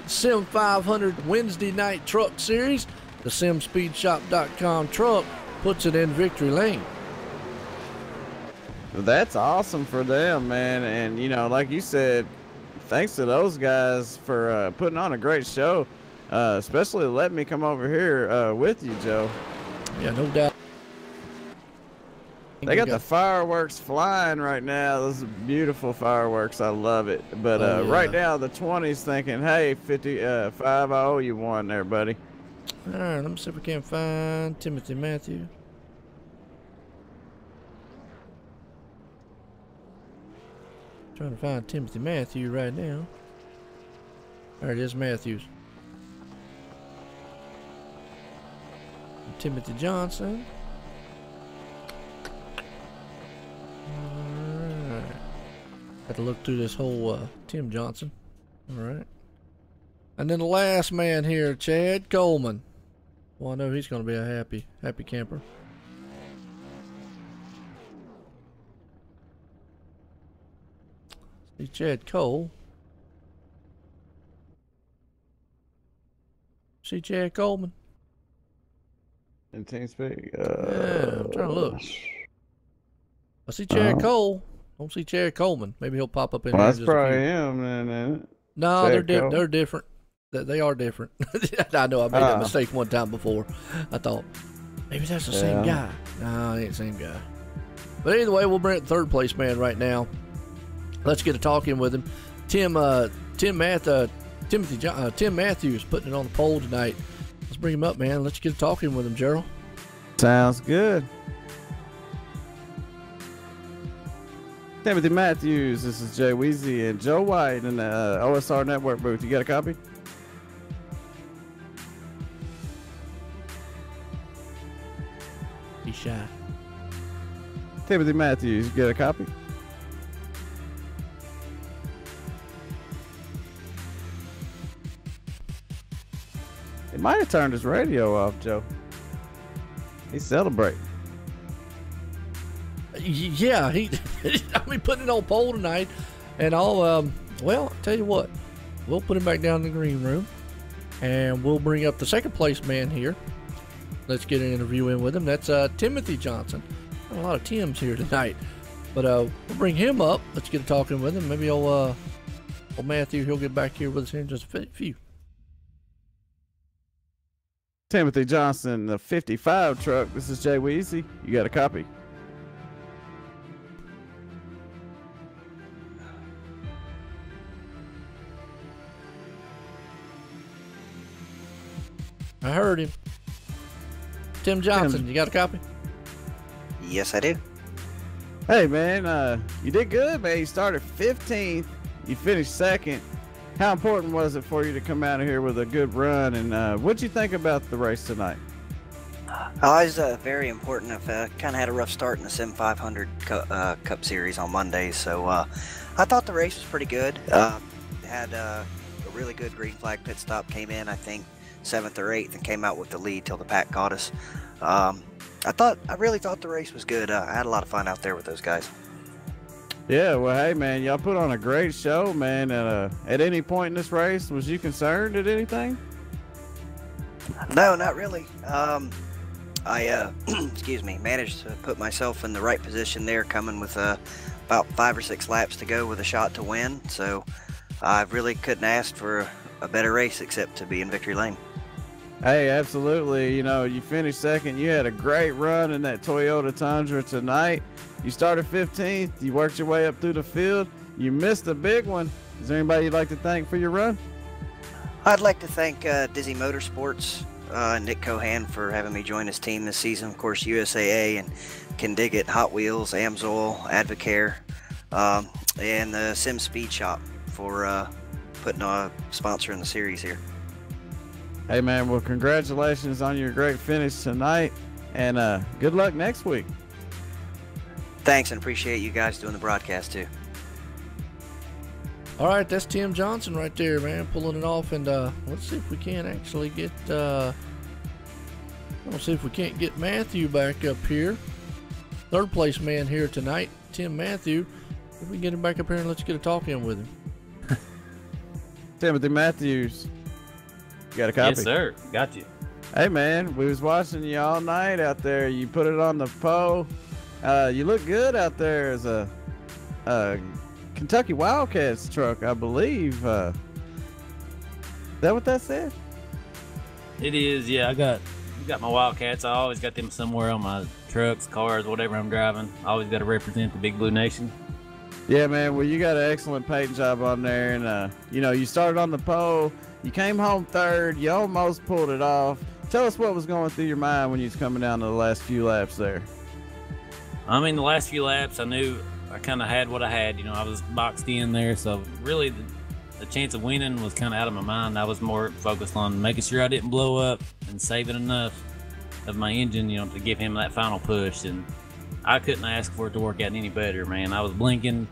Sim500 Wednesday Night Truck Series, the SimSpeedShop.com truck puts it in victory lane. That's awesome for them, man. And, you know, like you said, thanks to those guys for putting on a great show, especially letting me come over here with you, Joe. Yeah, no doubt. They got the fireworks flying right now. Those are beautiful fireworks. I love it. But yeah. Right now, the 20's thinking, hey, 55, I owe you one there, buddy. All right, let me see if we can find Timothy Matthews. Trying to find Timothy Matthews right now. There it is, Matthews. Timothy Johnson. All right. Have to look through this whole Tim Johnson. All right. And then the last man here, Chad Coleman. Well, I know he's going to be a happy camper. See Chad Cole. See Chad Coleman. In Team Speed. Yeah, I'm trying to look. I see Chad Cole. Don't see Chad Coleman. Maybe he'll pop up in well, here. That's probably him, then. No, they're different. They are different. I know I made that mistake one time before. I thought maybe that's the same guy. No, it ain't the same guy. But anyway, we'll bring it third place man right now. Let's get a talk in with him. Tim Matthews putting it on the pole tonight. Let's bring him up, man. Let's get a talk in with him, Gerald. Sounds good. Timothy Matthews, this is Jay Weezy and Joe White in the OSR Network booth. You got a copy? He's shy. Timothy Matthews, you got a copy? He might have turned his radio off, Joe. He's celebrating. Yeah, putting it on pole tonight, and I'll well, I'll tell you what, we'll put him back down in the green room, and we'll bring up the second place man here. Let's get an interview in with him. That's Timothy Johnson. Got a lot of Tims here tonight, but we'll bring him up. Let's get a talking with him. Maybe old Matthew, he'll get back here with us here in just a few. Timothy Johnson, the 55 truck. This is Jay Weezy. You got a copy? I heard him. Tim Johnson, you got a copy? Yes, I do. Hey, man, you did good, man. You started 15th. You finished second. how important was it for you to come out of here with a good run? And what'd you think about the race tonight? Oh, it was very important. I've kind of had a rough start in the Sim500 Cup Series on Monday, so I thought the race was pretty good. Had a really good green flag pit stop, came in, I think, 7th or 8th, and came out with the lead till the pack caught us. I really thought the race was good. I had a lot of fun out there with those guys. Yeah, well, hey, man, y'all put on a great show, man. At any point in this race, was you concerned at anything? No, not really. I excuse me, managed to put myself in the right position there, coming with about 5 or 6 laps to go with a shot to win. So I really couldn't ask for a better race except to be in victory lane. Hey, absolutely. You know, you finished second. You had a great run in that Toyota Tundra tonight. You started 15th. You worked your way up through the field. You missed a big one. Is there anybody you'd like to thank for your run? I'd like to thank Dizzy Motorsports, Nick Cohan, for having me join his team this season. Of course, USAA and Kendiggett, Hot Wheels, Amsoil, Advocare, and the Sim Speed Shop for putting a sponsor in the series here. Hey, man, well, congratulations on your great finish tonight, and good luck next week. Thanks, and appreciate you guys doing the broadcast too. All right, that's Tim Johnson right there, man, pulling it off. And let's see if we can actually get let's see if we can't get Matthew back up here. Third place man here tonight, Tim Matthew. If we can get him back up here and let's get a talk in with him. Timothy Matthews, you got a copy? Yes, sir. Got you. Hey, man, we was watching you all night out there. You put it on the pole. You look good out there as a Kentucky Wildcats truck, I believe. Is that what that said? It is, yeah. I got my Wildcats. I always got them somewhere on my trucks, cars, whatever I'm driving. I always got to represent the Big Blue Nation. Yeah, man. Well, you got an excellent paint job on there, and you know, you started on the pole. You came home third. You almost pulled it off. Tell us what was going through your mind when you was coming down to the last few laps there. I mean, the last few laps, I knew I kind of had what I had. You know, I was boxed in there, so really the chance of winning was kind of out of my mind. I was more focused on making sure I didn't blow up and saving enough of my engine, you know, to give him that final push. And I couldn't ask for it to work out any better, man. I was blinking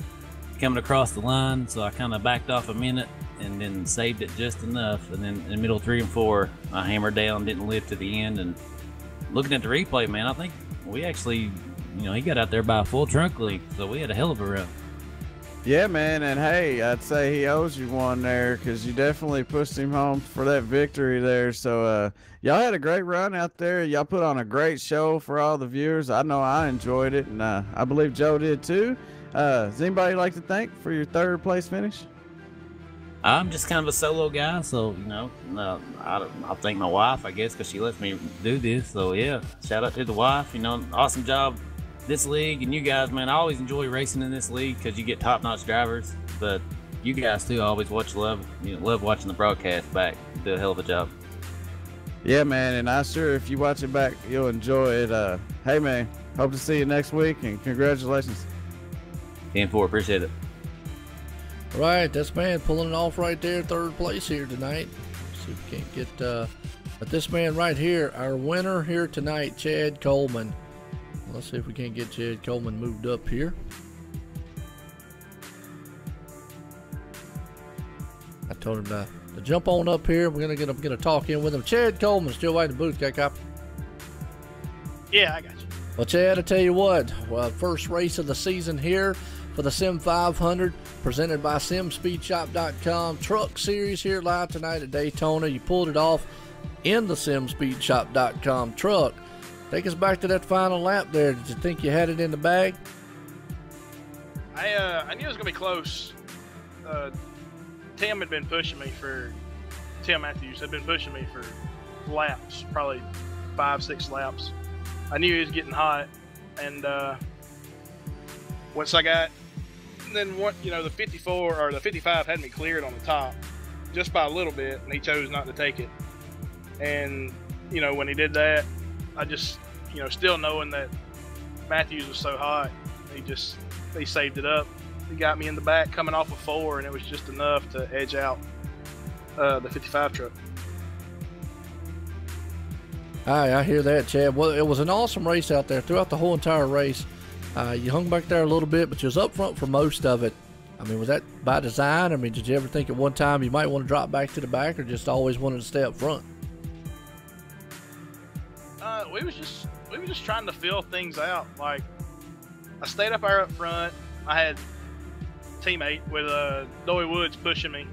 coming across the line, so I kind of backed off a minute and then saved it just enough. And then in the middle 3 and 4, I hammered down, didn't lift to the end. And looking at the replay, man, I think we actually, you know, he got out there by a full trunk length, so we had a hell of a run. Yeah, man, and hey, I'd say he owes you one there because you definitely pushed him home for that victory there. So y'all had a great run out there. Y'all put on a great show for all the viewers. I know I enjoyed it, and I believe Joe did too. Does anybody like to thank for your third place finish? I'm just kind of a solo guy, so, you know, I'll thank my wife, I guess, because she lets me do this. So, yeah, shout out to the wife. You know, awesome job. This league and you guys, man, I always enjoy racing in this league because you get top-notch drivers. But you guys too, I always love watching the broadcast back. You do a hell of a job. Yeah, man, and I'm sure if you watch it back, you'll enjoy it. Hey, man, hope to see you next week, and congratulations. 10-4, appreciate it. All right, that's man pulling it off right there, third place here tonight. Let's see if we can't get, but this man right here, our winner here tonight, Chad Coleman. Let's see if we can't get Chad Coleman moved up here. I told him to jump on up here. We're gonna get a talk in with him. Chad Coleman still waiting in the booth. Got a copy? Yeah, I got you. Well, Chad, I tell you what. Well, first race of the season here for the Sim500, presented by SimSpeedShop.com. Truck Series here live tonight at Daytona. You pulled it off in the SimSpeedShop.com truck. Take us back to that final lap there. Did you think you had it in the bag? I knew it was gonna be close. Tim Matthews had been pushing me for laps, probably 5-6 laps. I knew he was getting hot, and once I got, then what, you know, the 54 or the 55 had me cleared on the top, just by a little bit, and he chose not to take it. And you know, when he did that, I just, you know, still knowing that Matthews was so hot, he saved it up. He got me in the back coming off of 4, and it was just enough to edge out the 55 truck. I hear that, Chad. Well, it was an awesome race out there throughout the whole entire race. You hung back there a little bit, but you was up front for most of it. I mean, was that by design? I mean, did you ever think at one time you might want to drop back to the back, or just always wanted to stay up front? We was just trying to feel things out. Like, I stayed up there up front. I had a teammate with Doy Woods pushing me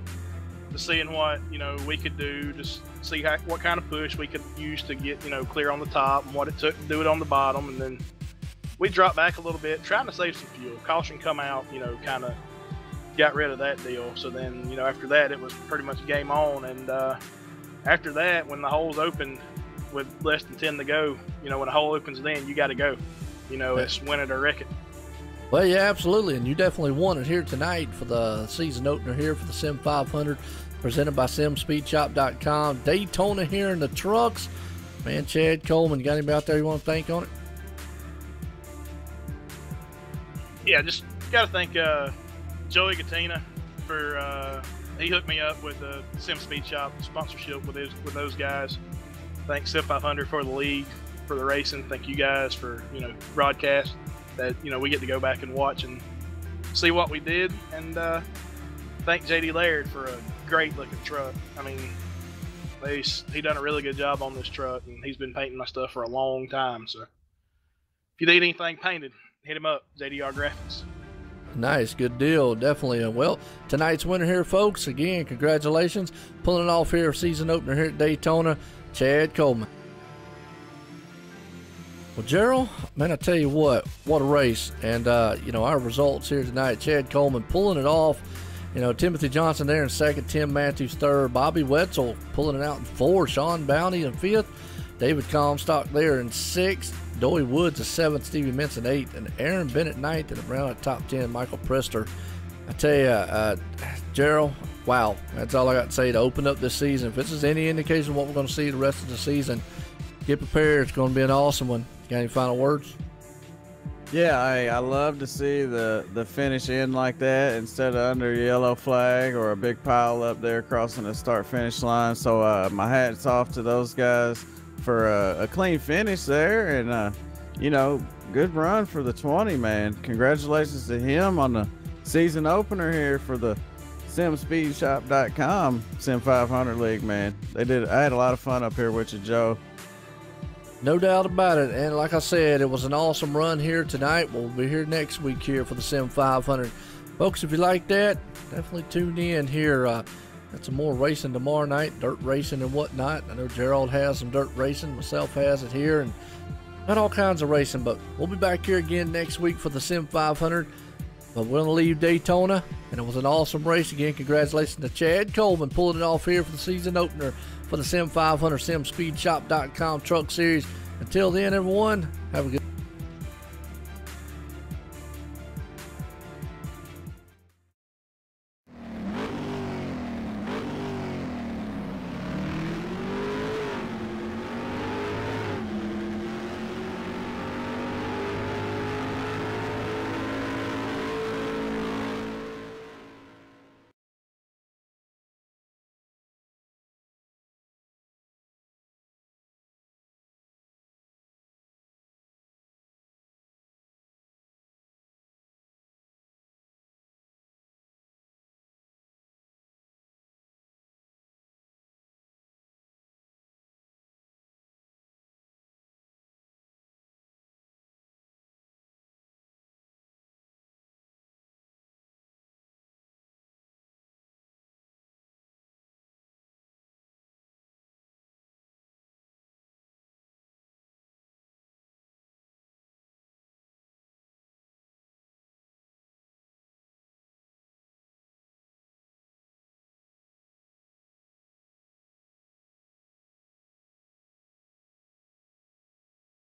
to seeing what we could do, just see what kind of push we could use to get clear on the top, and what it took to do it on the bottom. And then we dropped back a little bit, trying to save some fuel. Caution come out, kind of got rid of that deal. So then after that it was pretty much game on. And after that, when the holes opened with less than 10 to go, when a hole opens, then you got to go. It's win it or wreck it. Well, yeah, absolutely, and you definitely won it here tonight for the season opener here for the Sim500, presented by SimSpeedShop.com. Daytona here in the trucks. Man, Chad Coleman, got anybody out there you want to thank on it? Yeah, just got to thank Joey Gattina for he hooked me up with the Sim Speed Shop sponsorship with those guys. Thanks Sim500 for the league, for the racing. Thank you guys for broadcast that we get to go back and watch and see what we did. And thank JD Laird for a great looking truck. I mean, he done a really good job on this truck, and he's been painting my stuff for a long time. So if you need anything painted, hit him up, JDR Graphics. Nice, good deal, definitely. And well, tonight's winner here, folks. Again, congratulations, pulling it off here, season opener here at Daytona, Chad Coleman. Well, Gerald, man, I tell you what a race. And our results here tonight: Chad Coleman pulling it off. Timothy Johnson there in second, Tim Matthews third, Bobby Wetzel pulling it out in fourth, Sean Bounty in fifth, David Comstock there in sixth, Doy Woods in seventh, Stevie Minson eighth, and Aaron Bennett ninth, and around the top 10, Michael Prester. I tell you, Gerald, wow, that's all I got to say to open up this season. If this is any indication of what we're going to see the rest of the season, get prepared. It's going to be an awesome one. Got any final words? Yeah, I love to see the finish in like that instead of under a yellow flag or a big pile up there crossing the start-finish line. So my hat's off to those guys for a clean finish there, and good run for the 20, man. Congratulations to him on the season opener here for the SimSpeedShop.com Sim500 League, man. I had a lot of fun up here with you, Joe. No doubt about it. And like I said, it was an awesome run here tonight. We'll be here next week here for the Sim500. Folks, if you like that, definitely tune in here. Got some more racing tomorrow night, dirt racing and whatnot. I know Gerald has some dirt racing. Myself has it here. And not all kinds of racing, but we'll be back here again next week for the Sim500. But we're going to leave Daytona, and it was an awesome race. Again, congratulations to Chad Coleman pulling it off here for the season opener for the Sim500 SimSpeedShop.com Truck Series. Until then, everyone, have a good